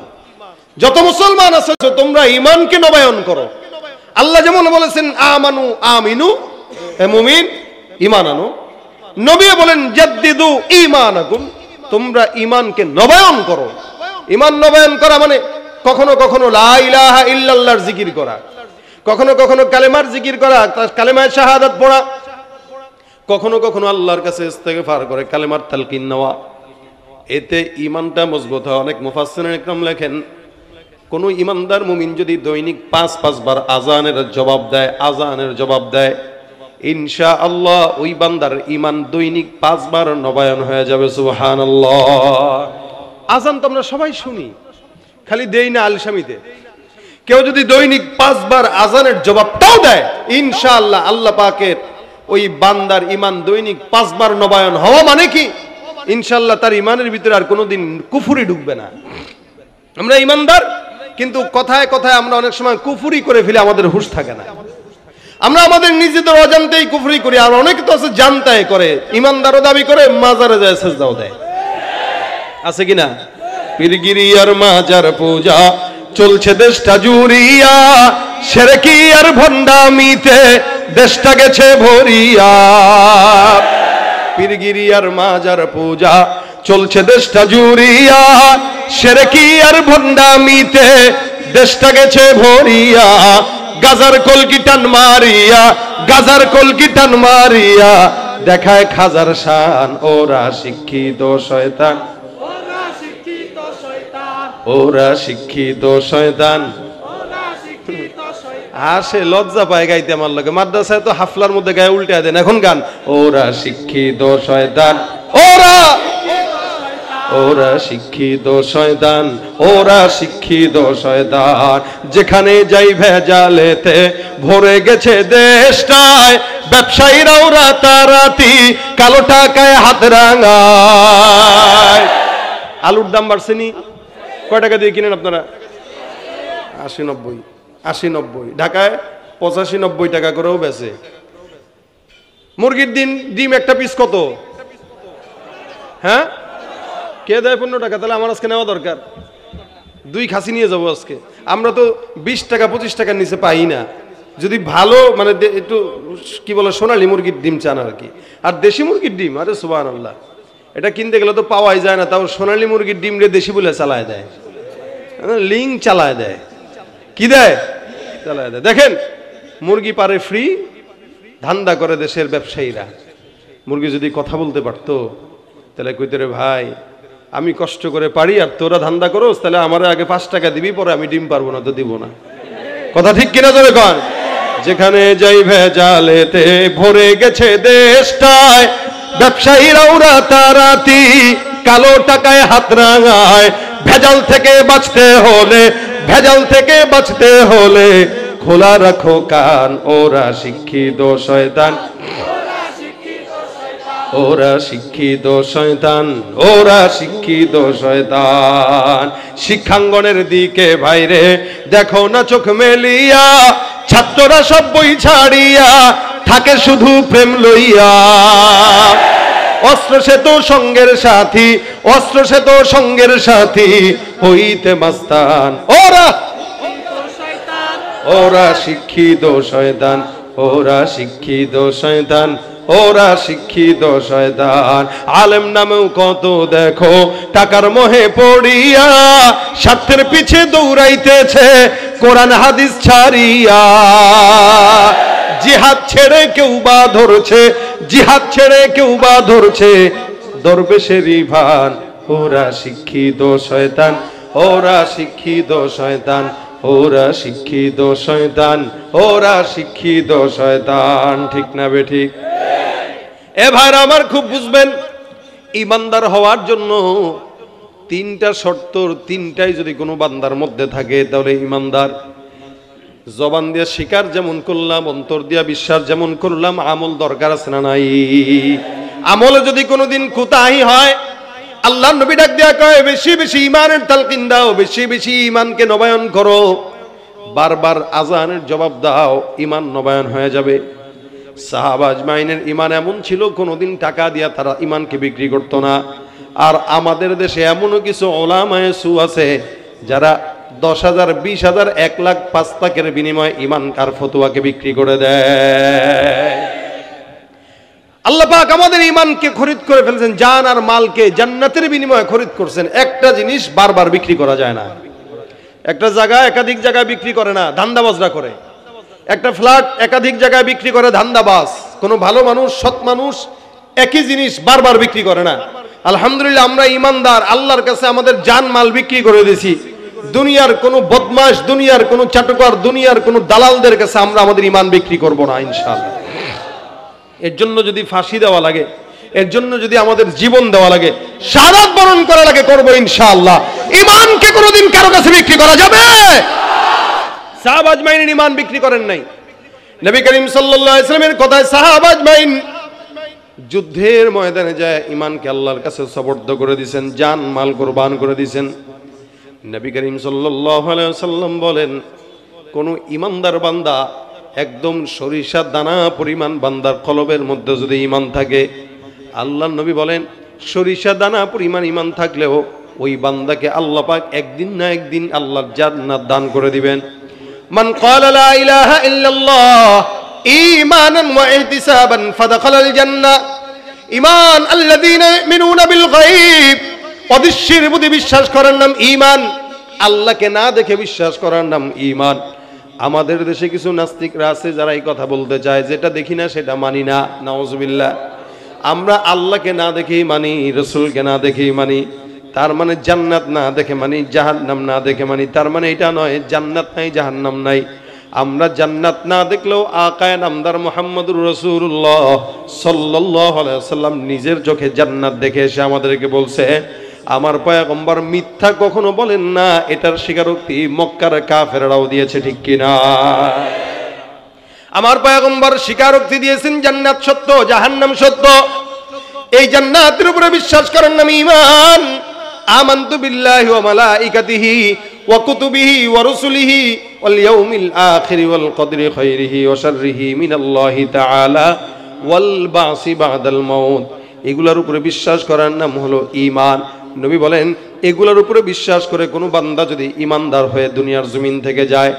যত মুসলমান আছে তোমরা ঈমানকে নবায়ন করো। আল্লাহ যেমন বলেছেন আমানু আমিনু, হে মুমিন ঈমান আনো। নবী বলেন জাদ্দিদু ঈমানাকুম, তোমরা ঈমানকে নবায়ন করো। ঈমান নবায়ন করা মানে কখনো কখনো লা ইলাহা ইল্লাল্লাহর জিকির করা, কখনো কখনো কালেমার জিকির করা, কালেমায়ে শাহাদাত পড়া, কখনো কখনো আল্লাহর কাছে ইস্তেগফার করে কালেমার তালকিন নেওয়া। এতে ঈমানটা মজবুত হয়। অনেক মুফাসসিরিন ইকরাম লেখেন, কোন ঈমানদার মুমিন যদি দৈনিক 5 বার আযানের জবাব দেয়, ইনশাআল্লাহ ওই বান্দার ঈমান দৈনিক 5 বার নবায়ন হয়ে যাবে। সুবহানাল্লাহ। আযান তো আমরা সবাই শুনি, খালি দেই না আলসামিতে। কেউ যদি দৈনিক 5 বার আযানের জবাবটাও দেয়, ইনশাআল্লাহ আল্লাহ পাকের ওই বান্দার ঈমান দৈনিক 5 বার নবায়ন হওয়া মানে কি? ইনশাআল্লাহ তার ঈমানের ভিতরে আর কোনোদিন কুফরি ঢুকবে না। আমরা ঈমানদার, কিন্তু কথায় কথায় আমরা অনেক সময় কুফরি করে ফেলে, আমাদের হুঁশ থাকে না। আমরা আমাদের নিজেদের অজান্তেই কুফরি করি, আর অনেকে তো আছে জানতাই করে। ঈমানদারও দাবি করে, মাজারে যায় সেজদাও দেয়, আছে কিনা? পীরগিরি আর মাজার পূজা চলছে দেশটা জুড়িয়া, শিরকি আর ভণ্ডামিতে দেশটা গেছে ভরিয়া। পীরগিরি আর মাজার পূজা চলছে দেশটা জুড়িয়া, শিরকি আর ভণ্ডামিতে দেশটা গেছে ভরিয়া। গাজার কলকি টান মারিয়া, গাজার কলকি টান মারিয়া দেখায় খাজার শান। ওরা শিক্ষিত শয়তান, ওরা শিক্ষিত শয়তান। আসে লজ্জা পায় গাইতে আমার লাগে। মাদ্রাসায় তো হাফলার মধ্যে গায়ে উল্টে দেন, এখন গান ওরা শিক্ষিত শয়তান, ওরা শিক্ষিত শয়তান, ওরা শিক্ষিত শয়তান। যেখানে যাই ভেজালেতে ভরে গেছে দেশটায়, ব্যবসায়ীরাও রাতারাতি কালো টাকায় হাত রাঙায়। আলুর দাম বাড়ছে নি? কয় টাকা দিয়ে কিনেন আপনারা? 80-90, 80-90। ঢাকায় 85-90 টাকা করেও বেচে। মুরগির ডিম একটা পিস কত? হ্যাঁ, কে দেয়? 15 টাকা। তাহলে আমার আজকে নেওয়া দরকার, 2 খাসি নিয়ে যাবো আজকে। আমরা তো 20 টাকা 25 টাকার নিচে পাই না। যদি ভালো মানে একটু কি বলে সোনালী মুরগির ডিম চান আর কি। আর দেশি মুরগির ডিম, আরে সুবহানাল্লাহ, এটা কিনতে গেলে তো পাওয়াই যায় না। তাও সোনালী মুরগির ডিম রে দেশি বলে চালায় দেয়, লিঙ্ক চালায় দেয়, কি দেয়? চালায় দেয়। দেখেন, মুরগি পারে ফ্রি, ধান্দা করে দেশের ব্যবসায়ীরা। মুরগি যদি কথা বলতে পারতো তাহলে কইতে রে ভাই, আমি কষ্ট করে পারি আর তোরা ধান্দা করোস, তাহলে আমার আগে 5 টাকা দিবি, পরে আমি ডিম পারবো না তো দিব না। কথা ঠিক কিনা জোরে কন? যেখানে যাই ভেজালেতে ভরে গেছে দেশটায়, ব্যবসায়ীরাও রাতারাতি কালো টাকায় হাত রাঙায়। ভেজাল থেকে বাঁচতে হলে, ভেজাল থেকে বাঁচতে হলে খোলা রাখো কান, ওরা শিক্ষিত শয়তান, ওরা শিক্ষিত শয়তান, ওরা শিক্ষিত শয়তান। শিক্ষাঙ্গনের দিকে ভাইরে দেখো না চোখ মেলিয়া, ছাত্ররা সব বই ছাড়িয়া থাকে শুধু প্রেম লইয়া। অস্ত্র সে তো সঙ্গের সাথী, অস্ত্র সে তো সঙ্গের সাথী, হইতে মাস্তান ওরা, ওরা শিক্ষিত শয়তান, ওরা শিক্ষিত শয়তান, ওরা শিক্ষিত শয়তান। আলেম নামেও কত দেখো টাকার মোহে পড়িয়া, স্বার্থের পিছে দৌড়াইতেছে কোরআন হাদিস ছাড়িয়া। জিহাদ ছেড়ে কেউ বা ধরছে, জিহাদ ছেড়ে কেউ বা ধরছে দরবেশেরই ভান। ওরা শিক্ষিত শয়তান, ওরা শিক্ষিত শয়তান, ওরা শিক্ষিত শয়তান, ওরা শিক্ষিত শয়তান। ঠিক না বে ঠিক? এ ভাইরা আমার, খুব বুঝবেন, ইমানদার হওয়ার জন্য 3টা শর্ত, 3টাই যদি কোনো বান্দার মধ্যে থাকে তাহলে ইমানদার। জবান দিয়ে স্বীকার যেমন করলাম, অন্তর দিয়া বিশ্বাস যেমন করলাম, আমল দরকার আছে না নাই? আমলে যদি কোনোদিন কুতাহি হয়, আল্লাহ নবী ডাক দেয়া কয় বেশি বেশি ইমানের তালকিন দাও, বেশি বেশি ইমানকে নবায়ন করো, বারবার আজানের জবাব দাও, ইমান নবায়ন হয়ে যাবে। সাহাবা আজমাইনের ইমান এমন ছিল, কোনোদিন টাকা দিয়া তারা ইমানকে বিক্রি করতো না। আর আমাদের দেশে এমনও কিছু ওলামায়ে সু আছে যারা 10,000, 20,000, 1 লাখ, 5 লাখের বিনিময়ে ইমান কার ফতোয়াকে বিক্রি করে দেয়। আল্লাহ পাক আমাদের ইমানকে খরিদ করে ফেলছেন, জান আর মালকে জান্নাতের বিনিময়ে খরিদ করছেন। একটা জিনিস বারবার বিক্রি করা যায় না, একটা জায়গা একাধিক জায়গায় বিক্রি করে না, ধান্দাবাজরা করে। একটা ফ্ল্যাট একাধিক জায়গায় বিক্রি করে ধান্দাবাজ। কোনো ভালো মানুষ, সৎ মানুষ একই জিনিস বারবার বিক্রি করে না। আলহামদুলিল্লাহ, আমরা ইমানদার, আল্লাহর কাছে আমাদের জান মাল বিক্রি করে দিয়েছি। দুনিয়ার কোনো বদমাশ, দুনিয়ার কোনো চাটুকার, দুনিয়ার কোনো দালালদের কাছে আমরা আমাদের ইমান বিক্রি করব না ইনশাআল্লাহ। এর জন্য যদি ফাঁসি দেওয়া লাগে, এর জন্য যদি আমাদের জীবন দেওয়া লাগে, শাহাদাত বরণ করা লাগে, করব ইনশাআল্লাহ। ইমানকে কোনোদিন কারো কাছে বিক্রি করা যাবে? সাহাবা আজমাইনের ইমান বিক্রি করেন নাই। নবী করিম সাল্লাল্লাহু আলাইহি ওয়াসাল্লামের কথায় সাহাবা আজমাইন যুদ্ধের ময়দানে যায় ইমানকে আল্লাহর কাছে সুপর্দ করে দিয়েছেন, জান মাল কুরবান করে দিয়েছেন। নবী করিম সাল্লাল্লাহু আলাইহি ওয়াসাল্লাম বলেন, কোন ইমানদার বান্দা, একদম সরিষা দানা পরিমাণ বান্দার কলবের মধ্যে যদি ইমান থাকে, আল্লাহর নবী বলেন সরিষা দানা পরিমাণ ইমান থাকলেও ওই বান্দাকে আল্লাহ পাক একদিন না একদিন আল্লাহর জান্নাত দান করে দিবেন। মান ক্বালা লা ইলাহা ইল্লাল্লাহ ঈমানান ওয়া ইহতিসাবান ফাদাখালাল জান্নাহ। ঈমান আল্লাযীনা ইউমিনুনা বিল গায়ব, অদৃশ্যের প্রতি বিশ্বাস করার নাম ঈমান। আল্লাহকে না দেখে বিশ্বাস করার নাম ঈমান। আমাদের দেশে কিছু নাস্তিকরা আছে যারা এই কথা বলতে চায়, যেটা দেখি না সেটা মানি না। নাউজুবিল্লাহ। আমরা আল্লাহকে না দেখেই মানি, রাসূলকে না দেখেই মানি, তার মানে জান্নাত না দেখে মানি, জাহান্নাম না দেখে মানি। তার মানে এটা নয় জান্নাত নাই জাহান্নাম নাই। আমরা জান্নাত না দেখলেও আকায়ে নামদার মুহাম্মদুর রাসূলুল্লাহ সাল্লাল্লাহু আলাইহি ওয়াসাল্লাম নিজের চোখে জান্নাত দেখে এসে আমাদেরকে বলছে, আমার পয়গম্বর মিথ্যা কখনো বলেন না। এটার স্বীকারোক্তি মক্কার কাফেররাও দিয়েছে, ঠিক কিনা? আমার পয়গম্বর স্বীকারোক্তি দিয়েছেন জান্নাত সত্য, জাহান্নাম সত্য। এই জান্নাতের উপরে বিশ্বাস করার নাম ঈমান। আমানতু বিল্লাহি ওয়া মালাইকাতিহি ওয়া কুতুবিহি ওয়া রুসুলিহি ওয়াল ইয়াউমিল আখির ওয়াল কদরি খাইরিহি ওয়া শাররিহি মিনাল্লাহি তাআলা ওয়াল বাসি বাদাল মাউত। এগুলোর উপরে বিশ্বাস করার নাম হলো ঈমান। নবী বলেন এগুলোর উপরে বিশ্বাস করে কোনো বান্দা যদি ঈমানদার হয়ে দুনিয়ার জমিন থেকে যায়,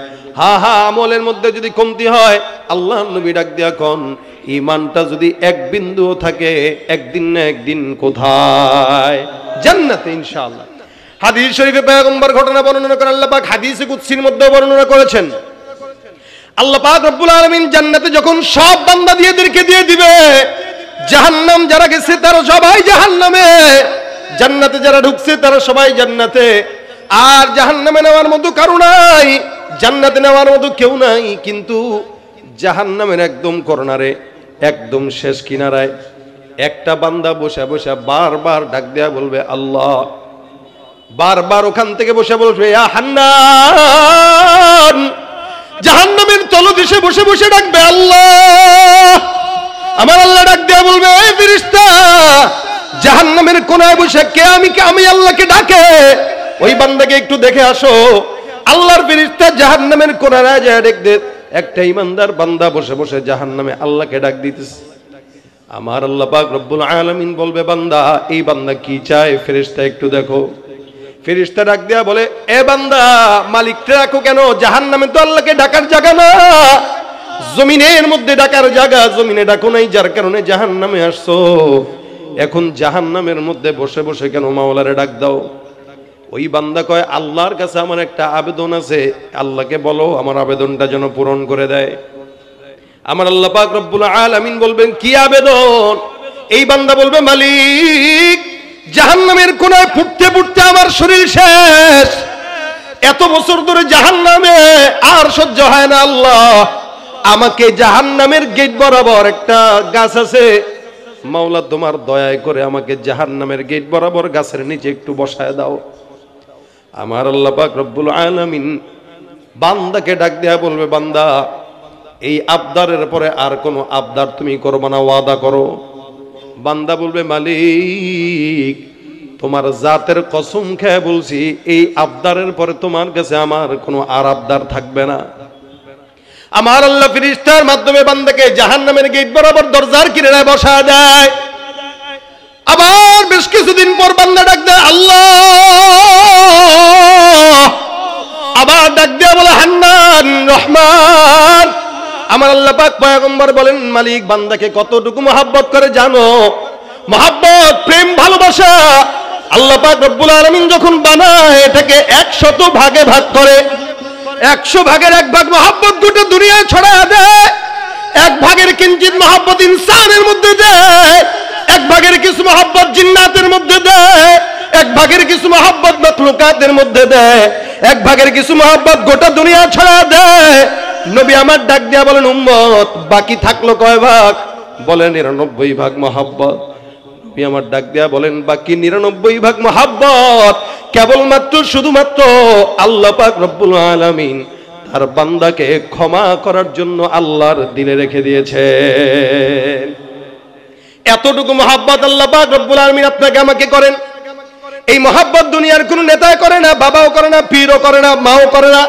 আমলের মধ্যে যদি কমতি হয়, আল্লাহ নবী ডাক দিয়া কোন ঈমানটা যদি এক বিন্দুও থাকে, একদিন না একদিন কোথায়? জান্নাতে ইনশাআল্লাহ। হাদিস শরীফে পয়গম্বর ঘটনা বর্ণনা করে আল্লাহ পাক হাদিসে কুদসির মধ্যে বর্ণনা করেছেন। আল্লাহ পাক রব্বুল আলামিন জান্নাতে যখন সব বান্দা দিয়েদেরকে দিয়ে দিবে, জাহান্নাম যারা গেছে তারা সবাই জাহান্নামে, জান্নাতে যারা ঢুকছে তারা সবাই জান্নাতে। আর জাহান্নামে নেওয়ার মতো কারো নাই, জান্নাতে নেওয়ার মতো কেউ নাই। কিন্তু জাহান্নামের একদম কর্নারে, একদম শেষ কিনারায় একটা বান্দা বসে বসে বারবার ডাক দেয়া বলবে আল্লাহ। বারবার ওখান থেকে বসে বলবে ইয়া হান্নান। জাহান্নামের তলদেশে বসে বসে ডাকবে আল্লাহ। আমার আল্লাহ ডাক দেয়া বলবে এই ফেরেশতা, জাহান্নামের কোনায় বসে কে আমি আল্লাহকে ডাকে, ওই বান্দাকে একটু দেখে আসো। আল্লাহর ফেরেশতা জাহান্নামের কোনায় যায় দেখতে একটা ঈমানদার বান্দা বসে বসে জাহান্নামে আল্লাহকে ডাক দিতেছে। আমার আল্লাহ পাক রব্বুল আলামিন বলবে বান্দা, এই বান্দা কি চায়? ফেরেশতা একটু দেখো। ফেরেশতা ডাক দেয়া বলে এ বান্দা, মালিককে রাখো কেন? জাহান্নামে তো আল্লাহকে ডাকার জায়গা না, জমিনের মধ্যে ডাকার জায়গা। জমিনে ডাকো নাই, যার কারণে জাহান্নামে আসছো। এখন জাহান্নামের মধ্যে বসে বসে কেন মাওলারে ডাক দাও? ওই বান্দা কয় আল্লাহর কাছে আমার একটা আবেদন আছে, আল্লাহকে বলো আমার আবেদনটা যেন পূরণ করে দেয়। আমার আল্লাহ পাক রব্বুল আলামিন বলবেন কি আবেদন? এই বান্দা বলবে মালিক, জাহান্নামের কোনায় ফুটতে ফুটতে আমার শরীর শেষ, এত বছর ধরে জাহান্নামে আর সহ্য হয় না আল্লাহ, আমাকে জাহান্নামের গেট বরাবর একটা গাছ আছে, মাওলা তোমার দয়া করে আমাকে জাহান্নামের গেট বরাবর গাছের নিচে একটু বসায় দাও। আমার আল্লাহ পাক রব্বুল আলামিন বান্দাকে ডাক দেয়া বলবে বান্দা, এই আবদারের পরে আর কোনো আবদার তুমি করবে না, ওয়াদা করো। বান্দা বলবে মালিক, তোমার জাতের কসম খেয়ে বলছি এই আবদারের পরে তোমার কাছে আমার কোনো আর আবদার থাকবে না। আমার আল্লাহ ফেরেশতার মাধ্যমে বান্দাকে জাহান্নামের গেট বরাবর দরজার কিনারায় বসা দেয়। আবার বেশ কিছুদিন পর বান্দা ডাক দেয় আল্লাহ। আবার ডাক দেয়া বলে হান্নান, রহমান। আমার আল্লাহ পাক পয়গম্বর বলেন মালিক বান্দাকে কতটুকু মহব্বত করে জানো? মহব্বত, প্রেম, ভালোবাসা আল্লাহ পাক রব্বুল আলামিন যখন বানায় এটাকে 100 ভাগে ভাগ করে। 100 ভাগের 1 ভাগ মহব্বত গোটা দুনিয়ায় ছড়ায় দেয়। 1 ভাগের কিঞ্চিত মহব্বত ইনসানের মধ্যে দেয়, 1 ভাগের কিছু মহব্বত জিন্নাতের মধ্যে দেয়, 1 ভাগের কিছু মহব্বত মাখলুকাতের মধ্যে দেয়, 1 ভাগের কিছু মহব্বত গোটা দুনিয়া ছড়ায় দেয়। নবী আমার ডাক দিয়া বলেন উম্মত, বাকি থাকলো কয় ভাগ? বলেন 99 ভাগ মহব্বত। নবী আমার ডাক দিয়া বলেন বাকি 99 ভাগ মহব্বত কেবলমাত্র শুধুমাত্র আল্লাহ পাক রব্বুল আলামিন তার বান্দাকে ক্ষমা করার জন্য আল্লাহর দিলে রেখে দিয়েছে। এতটুকু মহব্বত আল্লাহ পাক রব্বুল আলামিন আপনাকে আমাকে করেন। এই মহব্বত দুনিয়ার কোনো নেতা করে না, বাবাও করে না, পীরও করে না, মাও করে না।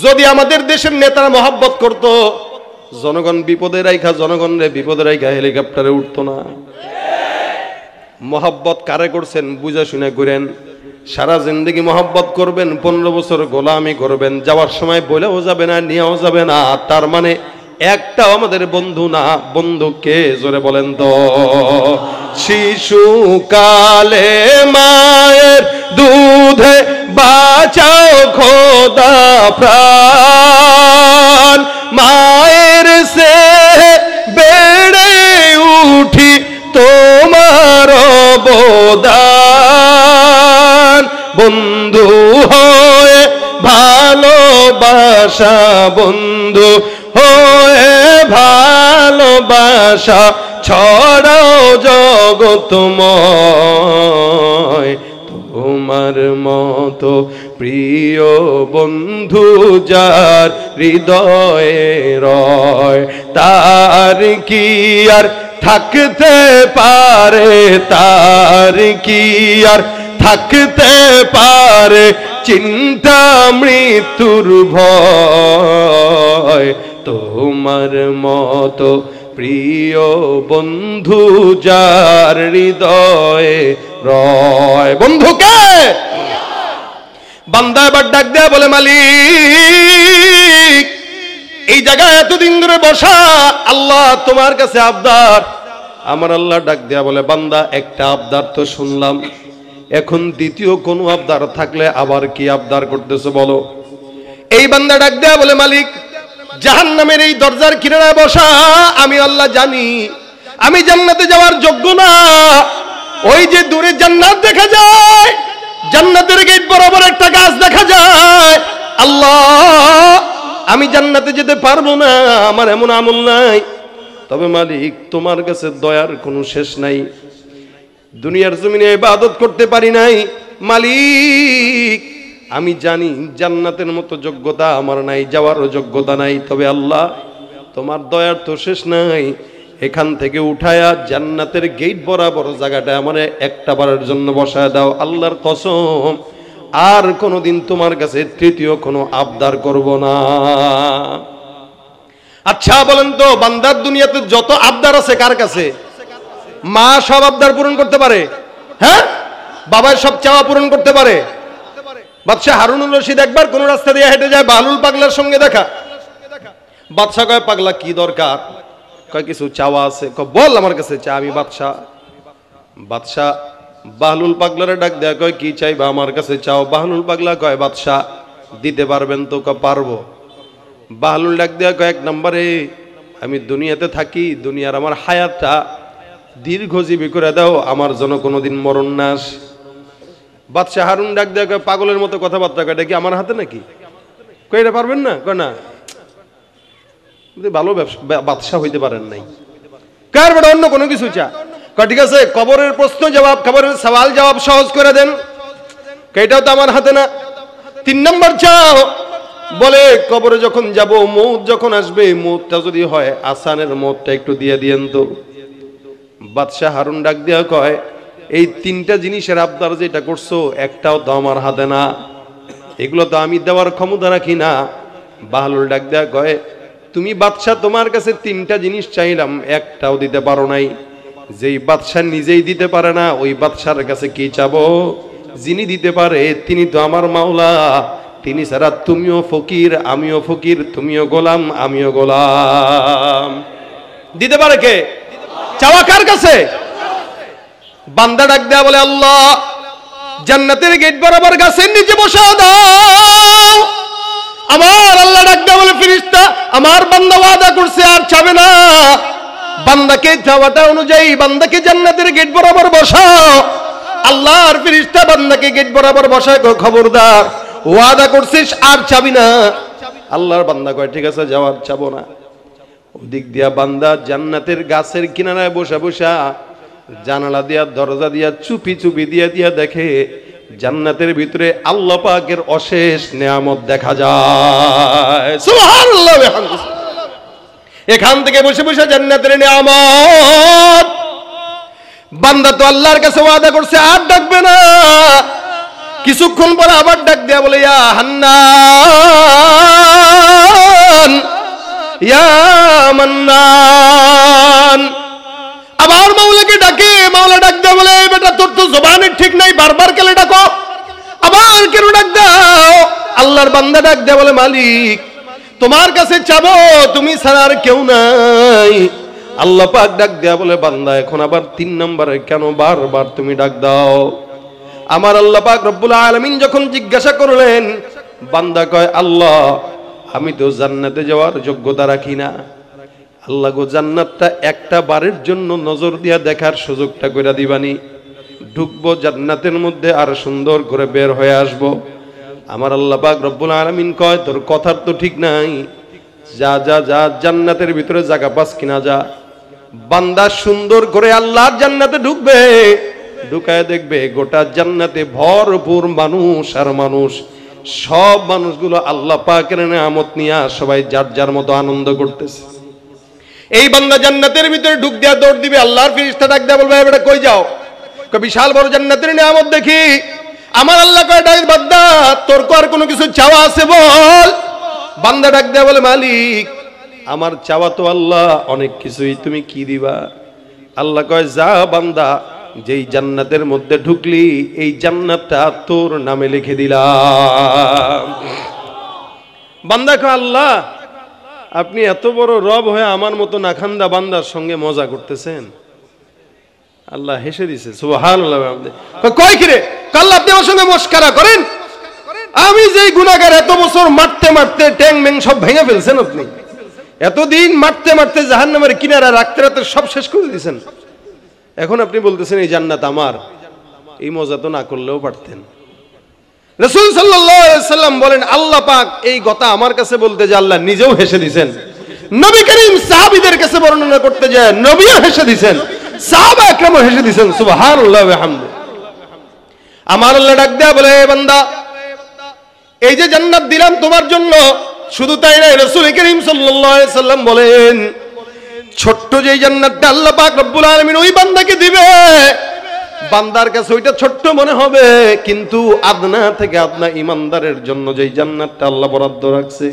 যদি আমাদের দেশের নেতারা মহব্বত করত, জনগণ বিপদে রাইখা জনগণরে বিপদে রাইখা হেলিকপ্টারে উঠতো না। মহব্বত কারে করছেন বুঝা শুনে করেন। সারা জিন্দেগি মহব্বত করবেন, 15 বছর গোলামি করবেন, যাওয়ার সময় বলেও যাবে না, নিয়েও যাবে না। তার মানে একটাও আমাদের বন্ধু না। বন্ধু কে জোরে বলেন তো? শিশুকালে মায়ের দুধে বাঁচাও খোদা প্রাণ, মায়ের সে বেড়ে উঠি তোমার অবদান, বন্ধু হয়ে ভালোবাসা, বন্ধু হয়ে ভালোবাসা ছড়াও জগতময়। তোমার মতো প্রিয় বন্ধু যার হৃদয়ে রয়, তার কি আর থাকতে পারে, তার কি আর থাকতে পারে চিন্তা মৃত্যুর ভয়, তোমার মতো প্রিয় বন্ধু যার হৃদয়ে রয়। বন্ধুকে বান্দা এবার ডাক দেয়া বলে, মালিক এই জায়গায় এতদিন ধরে বসা, আল্লাহ তোমার কাছে আবদার। আমার আল্লাহ ডাক দেয়া বলে, বান্দা একটা আবদার তো শুনলাম, এখন দ্বিতীয় কোন আবদার থাকলে আবার কি আবদার করতেছো বলো। এই বান্দা ডাক দেয়া বলে, মালিক জাহান্নামের এই দরজার কিনারায় বসা, আমি আল্লাহ জানি আমি জান্নাতে যাওয়ার যোগ্য না। ওই যে দূরে জান্নাত দেখা যায়, জান্নাতের গেট বরাবর একটা গাছ দেখা যায়, আল্লাহ আমি জান্নাতে যেতে পারবো না, আমার এমন আমল নাই। তবে মালিক তোমার কাছে দয়ার কোনো শেষ নাই, দুনিয়ার জমিনে ইবাদত করতে পারি নাই, মালিক আমি জানি জান্নাতের মতো যোগ্যতা আমার নাই, যাওয়ারও যোগ্যতা নাই। তবে আল্লাহ তোমার দয়ার তো শেষ নাই, এখান থেকে উঠায়া জান্নাতের গেট বরাবর জায়গাটা আমার একটা বারের জন্য বসায় দাও। আল্লাহর কসম আর কোনোদিন তোমার কাছে তৃতীয় কোনো আবদার করব না। আচ্ছা বলেন তো, বান্দার দুনিয়াতে যত আবদার আছে কার কাছে? মা সব আবদার পূরণ করতে পারে? হ্যাঁ, বাবার সব চাওয়া পূরণ করতে পারে? বাদশাহ হারুনুর রশিদ একবার কোন রাস্তা দিয়ে হেঁটে যায়, বাহলুল পাগলার সঙ্গে দেখা। বাদশাহ কয়, পাগলা কি দরকার? কয় কিছু চাওয়া আছে। কয় বল আমার কাছে চা, আমি বাদশাহ। বাদশাহ বাহলুল পাগলারে ডাক দেয়া, কয় কি চাইবা আমার কাছে চাও। বাহলুল পাগলা কয়, বাদশাহ দিতে পারবেন তো? কয় পারবো। বাহলুল ডাক দেয়া কয়, এক নম্বরে আমি দুনিয়াতে থাকি, দুনিয়ার আমার হায়াতটা দীর্ঘজীবী করে দাও, আমার জন্য কোনোদিন মরণ না আসে। বাদশাহ হারুন ডাক দেয়া কয়, পাগলের মতো কথাবার্তা কয়, এটা কি আমার হাতে নাকি? কয় এটা পারবেন না? কয় না, ভালো বাদশাহ হইতে পারেন নাই। কার বেটা অন্য কোনো কিছু চা? কয় ঠিক আছে, কবরের প্রশ্ন জবাব, কবরের সওয়াল জবাব সহজ করে দেন। এটাও তো আমার হাতে না। 3 নম্বর চাও। বলে কবরে যখন যাব, মৌত যখন আসবে, মৌতটা যদি হয় আসানের মৌতটা একটু দিয়ে দিয়েন তো। বাদশাহ হারুন ডাক দেয়া কয়, এই 3টা জিনিসের আবদার যেটা করছো একটাও তো আমার হাতে না, এগুলো তো আমি দেওয়ার ক্ষমতা রাখি না। বাহলুল ডাক দেয়া কয়, তুমি বাদশাহ তোমার কাছে 3টা জিনিস চাইলাম, একটাও দিতে পারো নাই। যেই বাদশাহ নিজেই দিতে পারে না, ওই বাদশার কাছে কি চাবো? যিনি দিতে পারে তিনি তো আমার মাওলা, তিনি ছাড়া তুমিও ফকির, আমিও ফকির, তুমিও গোলাম, আমিও গোলাম। দিতে পারে কে? চাওয়া কার কাছে? বান্দা ডাক দেয়া বলে, আল্লাহ জান্নাতের গেট বরাবর গাছের নিচে বসা দাও। আমার আল্লাহ ডাক দেয়া বলে, ফেরেশতা আমার বান্দা ওয়াদা করছে আর চাবে না, বান্দাকে চাওয়াটা অনুযায়ী বান্দাকে জান্নাতের গেট বরাবর বসাও। আল্লাহর ফেরেশতা বান্দাকে গেট বরাবর বসায়, খবরদার ওয়াদা করছিস আর চাবি না। আল্লাহর বান্দা কয় ঠিক আছে, যাওয়ার চাবো না। ওদিক দিয়া বান্দা জান্নাতের গাছের কিনারায় বসা বসা জানালা দিয়া দরজা দিয়া চুপি চুপি দিয়া দেখে জান্নাতের ভিতরে আল্লাহ পাকের অশেষ নেয়ামত দেখা যায়। সুবহানাল্লাহ ওয়া বিহামদিহি। এখান থেকে বসে বসে জান্নাতের নেয়ামত, বান্দা তো আল্লাহর কাছে ওয়াদা করছে আর ডাকবে না। কিছুক্ষণ পরে আবার ডাক দেয়া বলে, ইয়া হান্নান ইয়া মান্নান। আবার মাওলাকে ডাকে, মাওলা ডাক দেয়া বলে, বেটা তোর তো জবানের ঠিক নাই, বারবার কেন ডাকো? আবার কেন ডাক দাও? আল্লাহর বান্দা ডাক দেয়া বলে, মালিক তোমার কাছে চাবো, তুমি ছাড়া আর কেউ নাই। আল্লাহ পাক ডাক দেয়া বলে, বান্দা এখন আবার 3 নম্বরে কেন বারবার তুমি ডাক দাও? আমার আল্লাহ পাক রব্বুল আলামিন যখন জিজ্ঞাসা করলেন, বান্দা কয়, আল্লাহ আমি তো জান্নাতে যাওয়ার যোগ্যতা রাখি না। আল্লাহ গো, জান্নাতটা একটা বারের জন্য নজর দিয়া দেখার সুযোগটা কইরা দিবানি, ঢুকবো জান্নাতের মধ্যে আর সুন্দর করে বের হয়ে আসবো। আমার আল্লাহ পাক রব্বুল আলামিন কয়, তোর কথার তো ঠিক নাই, যা যা যা জান্নাতের ভিতরে জায়গা পাস কিনা যা। বান্দা সুন্দর করে আল্লাহর জান্নাতে ঢুকবে, ঢুকায় দেখবে গোটা জান্নাতে ভরপুর মানুষ আর মানুষ। সব মানুষগুলো আল্লাহ পাকের নিয়ামত নিয়ে সবাই যার যার মতো আনন্দ করতেছে। এই বান্দা জান্নাতের ভিতরে ঢুক দেয়া দৌড় দিবে, আল্লাহর ফেরেশতা ডাক দেয়া বলবে, এবারে কই যাও? বিশাল বড় জান্নাতের নিয়ামত দেখি। আমার আল্লাহ কয় ডাক বান্দা তোর কো আর কোনো কিছু চাওয়া আছে বল। বান্দা ডাক দেয়া বলে মালিক আমার চাওয়া তো আল্লাহ অনেক কিছুই, তুমি কি দিবা? আল্লাহ কয় যা বান্দা, যেই জান্নাতের মধ্যে ঢুকলি এই জান্নাতটা তোর নামে লিখে দিলাম। বান্দা কয় আল্লাহ আপনি এত বড় রব হয়ে আমার মতো নাখান্দা বান্দার সঙ্গে মজা করতেছেন। আল্লাহ হেসে দিছে সুবহানাল্লাহ। কয় কি রে? আল্লাহ আপনি আমার সঙ্গে মস্কারা করেন? আমি যেই গুনাহগার এত বছর মারতে মারতে ট্যাং ম্যাং সব ভেঙে ফেলছেন, আপনি এতদিন মারতে মারতে জাহান্নামের কিনারা রাখতে রাখতে সব শেষ করে দিয়েছেন, এখন আপনি বলতেছেন এই জান্নাত আমার। এই মজা তো না করলেও পারতেন। রাসূল সাল্লাল্লাহু আলাইহি সাল্লাম বলেন আল্লাহ পাক এই কথা আমার কাছে বলতে যে আল্লাহ নিজেও হেসে দিয়েছেন। নবী করিম সাহাবীদের কাছে বর্ণনা করতে যায় নবীও হেসে দিয়েছেন, সাহাবা একরামও হেসে দিয়েছেন। সুবহানাল্লাহ ওয়া বিহামদি। আমার আল্লাহ ডাক দেয়া বলে বান্দা এই যে জান্নাত দিলাম তোমার জন্য, শুধু তাই নয় রাসূল করিম সাল্লাল্লাহু আলাইহি সাল্লাম বলেন ছোট্ট যেই জান্নাতটা আল্লাহ পাক রব্বুল আলামিন ওই বান্দাকে দিবে, বান্দার কাছে ওইটা ছোট্ট মনে হবে, কিন্তু আদনা থেকে আদনা ইমানদারের জন্য যেই জান্নাতটা আল্লাহ বরাদ্দ রাখছে,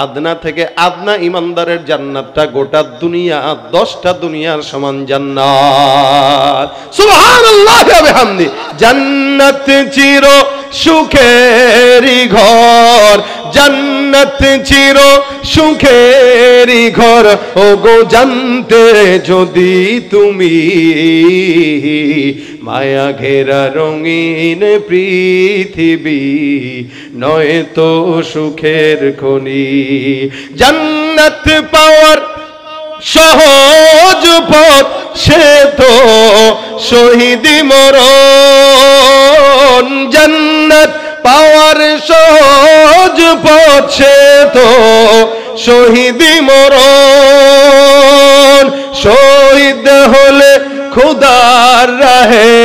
আদনা থেকে আদনা ইমানদারের জান্নাতটা গোটা দুনিয়া 10টা দুনিয়ার সমান জান্নাত। সুবহানাল্লাহ ওয়া বিহামদি। জান্নাত চির সুখেরই ঘর, জান্নাত চির সুখেরই ঘর, ও গো জানতে যদি তুমি মায়া ঘেরা রঙিন পৃথিবী নয় তো সুখের খনি। জান্নাত পাওয়ার সহজ পথ সে তো শহীদি মরণ, জান্নাত পাওয়ার সহজ পথ সে তো শহীদি মরণ। শহীদ হলে খুদার রাহে,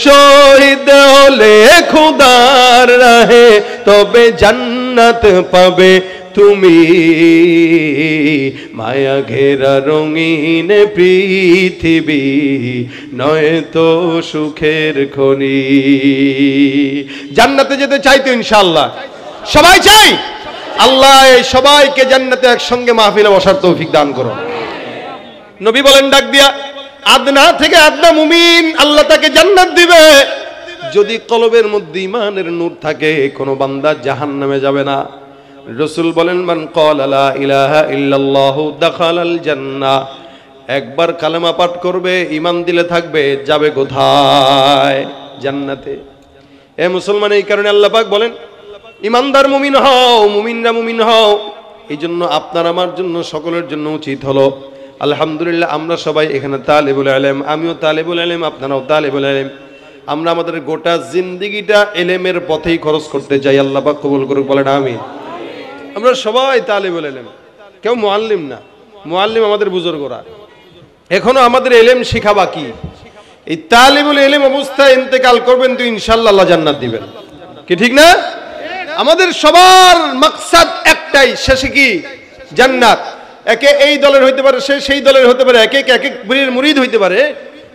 শহীদ হলে খুদার রাহে, তবে জান্নাত পাবে তুমি মায়া ঘেরা রঙিন পৃথিবী নয় তো সুখের খনি। জান্নাতে যেতে চাই তো ইনশাআল্লাহ, সবাই চাই। আল্লাহ সবাইকে জান্নাতে একসঙ্গে মাহফিলে বসার তৌফিক দান করুন। নবী বলেন ডাক দিয়া আদনা থেকে আদনা মুমিন আল্লাহ তাকে জান্নাত দিবে যদি কলবের মধ্যে ঈমানের নূর থাকে, কোনো বান্দা জাহান্নামে যাবে না। রাসূল বলেন মান ক্বালা লা ইলাহা ইল্লাল্লাহু দাখালাল জান্নাহ, একবার কালেমা পাঠ করবে ঈমান দিলে থাকবে, যাবে কোথায়? জান্নাতে। এ মুসলমান, এই কারণে আল্লাহ পাক বলেন ঈমানদার মুমিন হও, মুমিনরা মুমিন হও। এই জন্য আপনার আমার জন্য সকলের জন্য উচিত হলো আলহামদুলিল্লাহ আমরা সবাই এখানে তালেবুল ইলম, আমিও তালেবুল ইলম, আপনারাও তালেবুল ইলম। আমরা আমাদের গোটা জিন্দেগিটা ইলমের পথেই খরচ করতে চাই। আল্লাহ পাক কবুল করুক, বলেন আমিন। আমরা সবাই তালেবুল ইলম, কেউ মুআল্লিম না। মুআল্লিম আমাদের বুজুর্গরা, এখনো আমাদের ইলম শেখা বাকি। এই তালেবুল ইলম অবস্থায় ইন্তেকাল করবেন তো ইনশাআল্লাহ আল্লাহ জান্নাত দিবেন, কি ঠিক না? আমাদের সবার মাকসাদ একটাই, শেষে কি? জান্নাত। একে এই দলের হইতে পারে, সে সেই দলের হতে পারে, এক এক পীরের মুরিদ হইতে পারে,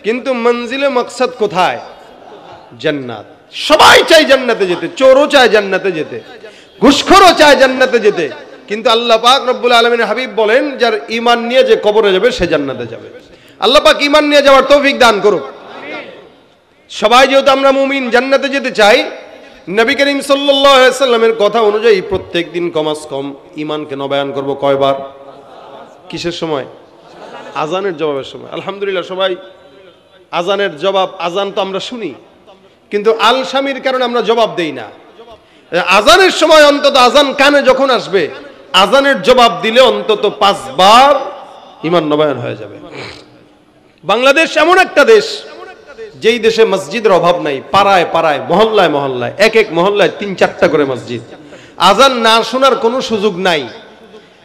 কিন্তু মঞ্জিলে মাকসাদ কোথায়? জান্নাত। সবাই চায় জান্নাতে যেতে, চোরও চায় জান্নাতে যেতে, ঘুষখোরও চায় জান্নাতে যেতে, কিন্তু আল্লাহ পাক রব্বুল আলামিনের হাবিব বলেন যার ঈমান নিয়ে যে কবরে যাবে সে জান্নাতে যাবে। আল্লাহ পাক ঈমান নিয়ে যাওয়ার তৌফিক দান করুক। সবাই যেহেতু আমরা মুমিন জান্নাতে যেতে চাই, নবী করিম সাল্লাল্লাহু আলাইহি সাল্লামের কথা অনুযায়ী প্রত্যেকদিন কমাস কম ঈমানকে নবায়ন করব কয়বার? কিসের সময়? আজানের জবাবের সময়। আলহামদুলিল্লাহ সবাই আজানের জবাব, আজান তো আমরা শুনি, কিন্তু আলসামির কারণে আমরা জবাব দেই না। আজানের সময় অন্তত আজান কানে যখন আসবে, আজানের জবাব দিলে অন্তত 5 বার ঈমান নবায়ন হয়ে যাবে। বাংলাদেশ এমন একটা দেশ যেই দেশে মসজিদের অভাব নাই, পাড়ায় পাড়ায়, মহল্লায় মহল্লায়, এক এক মহল্লায় 3-4টা করে মসজিদ। আজান না শোনার কোনো সুযোগ নাই,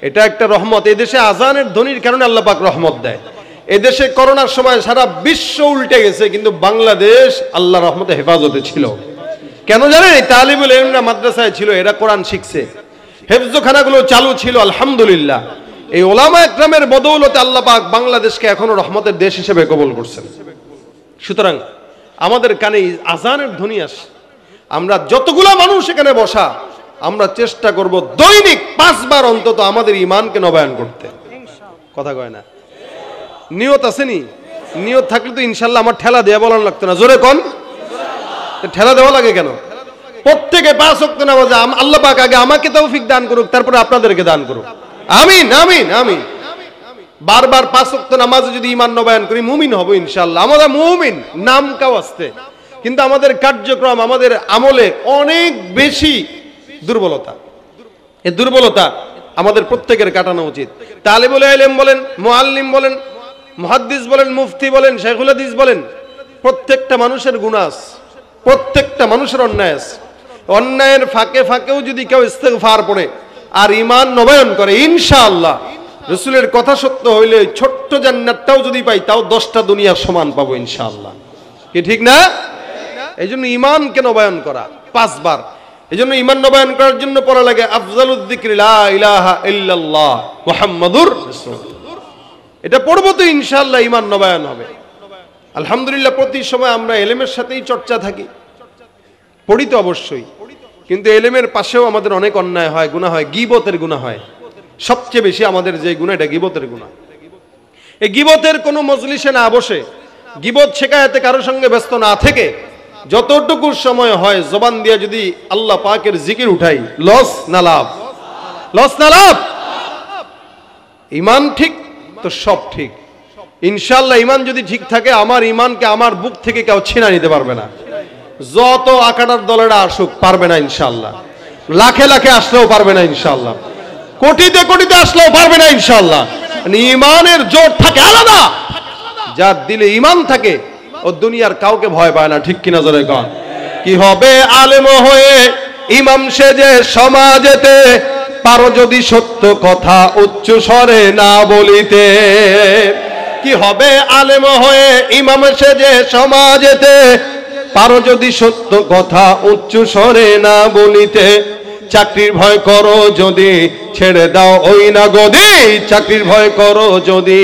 এটা একটা রহমত। এদেশে আজানের ধ্বনির কারণে আল্লাহ পাক রহমত দেয়। এদেশে করোনার সময় সারা বিশ্ব উল্টে গেছে, কিন্তু বাংলাদেশ আল্লাহ রহমতে হেফাজতে ছিল। কেন জানেন? এই তালিবুল ইলমরা মাদ্রাসায় ছিল, এরা কোরআন শিখছে, হেফজখানাগুলো চালু ছিল। আলহামদুলিল্লাহ এই ওলামা একরামের বদৌলতে আল্লাহ পাক বাংলাদেশকে এখনো রহমতের দেশ হিসেবে কবুল করছেন। সুতরাং আমাদের কানে আজানের ধ্বনি আসে, আমরা যতগুলা মানুষ এখানে বসা, আমরা চেষ্টা করব দৈনিক 5 বার অন্তত আমাদের ঈমানকে নবায়ন করতে। কথা কয় না? নিয়ত আসেনি? নিয়ত থাকলে তো ইনশাল্লাহ আমার ঠেলা দেয়া বলার লাগতো না। জোরে কোন, ঠেলা দেওয়া লাগে কেন? প্রত্যেকে 5 ওয়াক্ত নামাজ, আল্লাহ পাক আগে আমাকে তৌফিক দান করুক, তারপরে আপনাদেরকে দান করুক। আমিন আমিন আমিন। বারবার 5 ওয়াক্ত নামাজে যদি ঈমান নবায়ন করি মুমিন হব ইনশাআল্লাহ। আমরা মুমিন নাম কাও আসতে, কিন্তু আমাদের কার্যক্রম, আমাদের আমলে অনেক বেশি দুর্বলতা। এই দুর্বলতা আমাদের প্রত্যেকের কাটানো উচিত। তালিবুল ইলম বলেন, মুআল্লিম বলেন, মুহাদ্দিস বলেন, মুফতি বলেন, শাইখুল হাদিস বলেন, প্রত্যেকটা মানুষের গুনাহ আছে, প্রত্যেকটা মানুষের অন্যায় আছে। অন্যায়ের ফাঁকে ফাঁকেও যদি কেউ ইস্তেগফার পড়ে আর ঈমান নবায়ন করে, ইনশাআল্লাহ রাসূলের কথা সত্য হইলে ছোট্ট জান্নাতটাও যদি পাই, তাও 10টা দুনিয়ার সমান পাবো ইনশাআল্লাহ। কি ঠিক না? এই জন্য ঈমানকে নবায়ন করা 5 বার। এই জন্য ঈমান নবায়ন করার জন্য পড়া লাগে আফজালুয যিকরি লা ইলাহা ইল্লাল্লাহ মুহাম্মাদুর রাসূলুল্লাহ। এটা পড়বো তো ইনশাআল্লাহ ঈমান নবায়ন হবে। আলহামদুলিল্লাহ প্রতি সময় আমরা ইলমের সাথেই চর্চা থাকি, পড়ি তো অবশ্যই, কিন্তু ইলমের পাশেও আমাদের অনেক অন্যায় হয়, গুনাহ হয়, গীবতের গুনাহ হয়। সবচেয়ে বেশি আমাদের যে গুনাহ, এটা গীবতের গুনাহ। এই গীবতের কোনো মজলিসে না বসে, গীবত শেখায়াতে কারোর সঙ্গে ব্যস্ত না থেকে, যতটুকু সময় হয় জবান দিয়ে যদি আল্লাহ পাকের জিকির উঠাই, লস না লাভ? লস না লাভ? ঈমান ঠিক তো সব ঠিক ইনশাআল্লাহ। ঈমান যদি ঠিক থাকে, আমার ঈমানকে আমার বুক থেকে কেউ ছিনা নিতে পারবে না। যত আকাটার দলেরা আসুক পারবে না ইনশাআল্লাহ। লাখে লাখে আসলেও পারবে না ইনশাআল্লাহ। কোটিতে কোটিতে আসলেও পারবে না ইনশাআল্লাহ। ঈমানের জোর থাকে আলাদা। যার দিলে ঈমান থাকে ও দুনিয়ার কাউকে ভয় পায় না। ঠিক কিনা জোরে কন? কি হবে আলেম হয়ে ইমাম সেজে সমাজেতে, পারো যদি সত্য কথা উচ্চ স্বরে না বলিতে। কি হবে আলেম হয়ে ইমাম সেজে সমাজেতে, পারো যদি সত্য কথা উচ্চ স্বরে না বলিতে। চাকরির ভয় করো যদি ছেড়ে দাও ওই না গদি, চাকরির ভয় করো যদি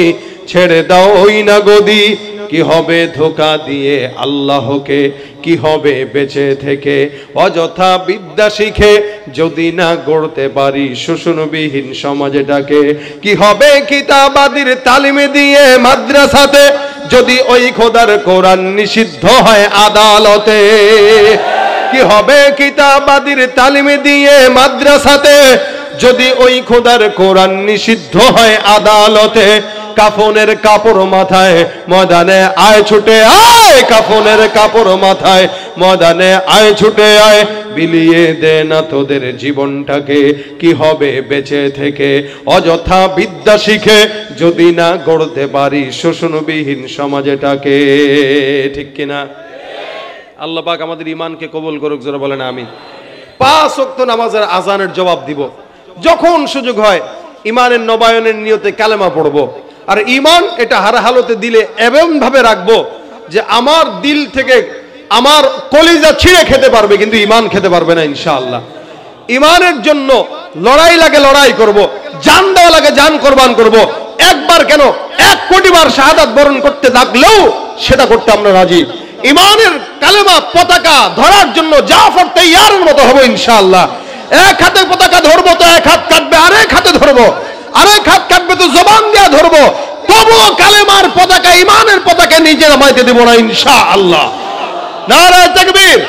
ছেড়ে দাও ওই না গদি। কি হবে ধোঁকা দিয়ে আল্লাহকে, কি হবে বেঁচে থেকে অযথা বিদ্যা শিখে যদি না গড়তে পারি শোষণবিহীন সমাজটাকে। কি হবে কিতাবাদির তালিম দিয়ে মাদ্রাসাতে, যদি ওই খোদার কোরআন নিষিদ্ধ হয় আদালতে। কি হবে কিতাবাদির তালিম দিয়ে মাদ্রাসাতে, যদি ওই খোদার কোরআন নিষিদ্ধ হয় আদালতে। কাফনের কাপড় মাথায় ময়দানে আয় ছুটে আয়, কাফনের কাপড় মাথায় ময়দানে আয় ছুটে আয়। বিলিয়ে দে না তোদের জীবনটাকে, কি হবে বেঁচে থেকে অযথা বিদ্যা শিখে যদি না গড়তে পারি শোষণবিহীন সমাজটাকে। ঠিক কিনা? আল্লাহ পাক আমাদের ঈমানকে কবুল করুক। জোরে বলেন আমিন। 5 ওয়াক্ত নামাজের আজানের জবাব দিব। যখন সুযোগ হয় ঈমানের নবায়নের নিয়তে কালেমা পড়বো। আর ঈমান এটা হার হালতে দিলে এমন ভাবে রাখবো যে আমার দিল থেকে আমার কলিজা ছিঁড়ে খেতে পারবে, কিন্তু ঈমান খেতে পারবে না ইনশাআল্লাহ। ঈমানের জন্য লড়াই লাগে লড়াই করব, জান দেওয়া লাগে জান কোরবান করব। একবার কেন 1 কোটি বার শাহাদাত বরণ করতে লাগলেও সেটা করতে আমরা রাজি। ঈমানের কালেমা পতাকা ধরার জন্য জাফর তৈয়ারের মতো হবো ইনশাআল্লাহ। এক হাতে পতাকা ধরবো তো এক হাত কাটবে, আরেক হাতে ধরবো, আরেক হাত কাটবে তো জবান দিয়ে ধরবো, তবুও কালেমার পতাকা ঈমানের পতাকা নিজে নামাইতে দেব না ইনশাআল্লাহ। নারায়ে তাকবীর,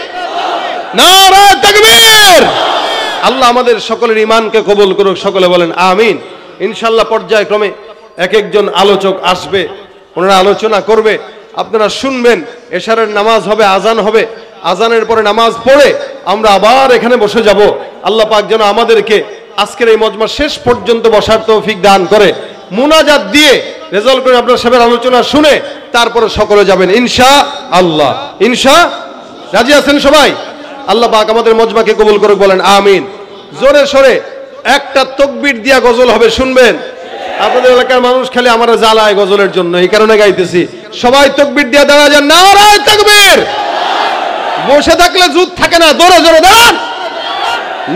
নারায়ে তাকবীর। আল্লাহ আমাদের সকলের ঈমানকে কবুল করুক। সকলে বলেন আমিন। ইনশাআল্লাহ পর্যায়ক্রমে এক একজন আলোচক আসবে, ওনারা আলোচনা করবে, আপনারা শুনবেন। এশারের নামাজ হবে, আজান হবে, আজানের পরে নামাজ পড়ে আমরা আবার এখানে বসে যাব। আল্লাহ পাক যেন আমাদেরকে আজকের এই মজমা শেষ পর্যন্ত বসার তৌফিক দান করে। মুনাজাত দিয়ে রেজাল্ট করে আপনার সাহেবের আলোচনা শুনে তারপরে সকলে যাবেন ইনশাআল্লাহ। রাজি আছেন সবাই? আল্লাহ পাক আমাদের মজমাকে কবুল করুক। বলেন আমিন। জোরে সরে একটা তাকবীর দিয়া গজল হবে, শুনবেন? আপনাদের এলাকার মানুষ খালি আমার জ্বালায় গজলের জন্য, এই কারণে গাইতেছি। সবাই তাকবীর দিয়া দাঁড়া যান। নারায়ে তাকবীর। বসে থাকলে জুত থাকে না, জোরে জোরে দাঁড়ান।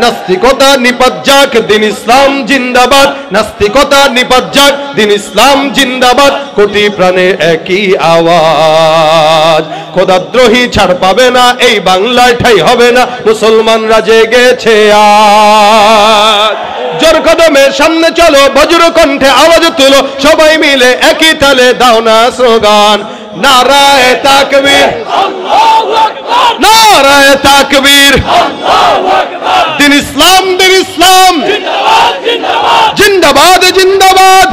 নাস্তিকতা নিপাত যাক, দিন ইসলাম জিন্দাবাদ। নাস্তিকতা নিপাত যাক, দিন ইসলাম জিন্দাবাদ। কোটি প্রাণে একই আওয়াজ। খোদাদ্রোহী ছাড় পাবে না, এই বাংলায় ঠাই হবে না, মুসলমানরা জেগেছে আজ। জোর কদমে সামনে চলো, বজ্র কণ্ঠে আওয়াজ তুলো, সবাই মিলে একই তালে দাও না স্লোগান। নারায়ে তাকবীর, নারায়ে তাকবীর, দিন ইসলাম, দিন ইসলাম, জিন্দাবাদ জিন্দাবাদ।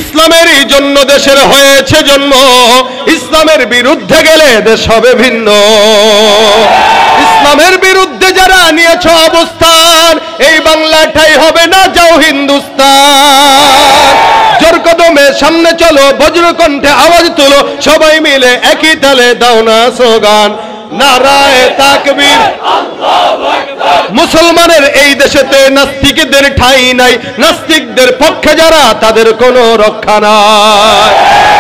ইসলামেরই জন্য দেশের হয়েছে জন্ম, ইসলামের বিরুদ্ধে গেলে দেশ হবে ভিন্ন। ইসলামের বিরুদ্ধে যারা নিয়েছ অবস্থান, এই বাংলাটাই হবে না, যাও হিন্দুস্তান। জোর কদমে সামনে চলো, বজ্র কণ্ঠে আওয়াজ তুলো, সবাই মিলে একই তালে দাও না স্লোগান। নারায়ে তাকবীর। মুসলমানের এই দেশেতে নাস্তিকদের ঠাঁই নাই, নাস্তিকদের পক্ষে যারা তাদের কোনো রক্ষা নাই।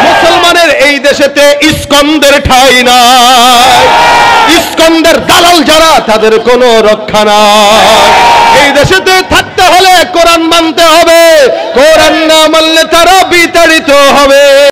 মুসলমানের এই দেশেতে ইস্কনদের ঠাঁই নাই, ইস্কনদের দালাল যারা তাদের কোনো রক্ষা নাই। এই দেশেতে থাকতে হলে কোরআন মানতে হবে, কোরআন না মানলে তারা বিতাড়িত হবে।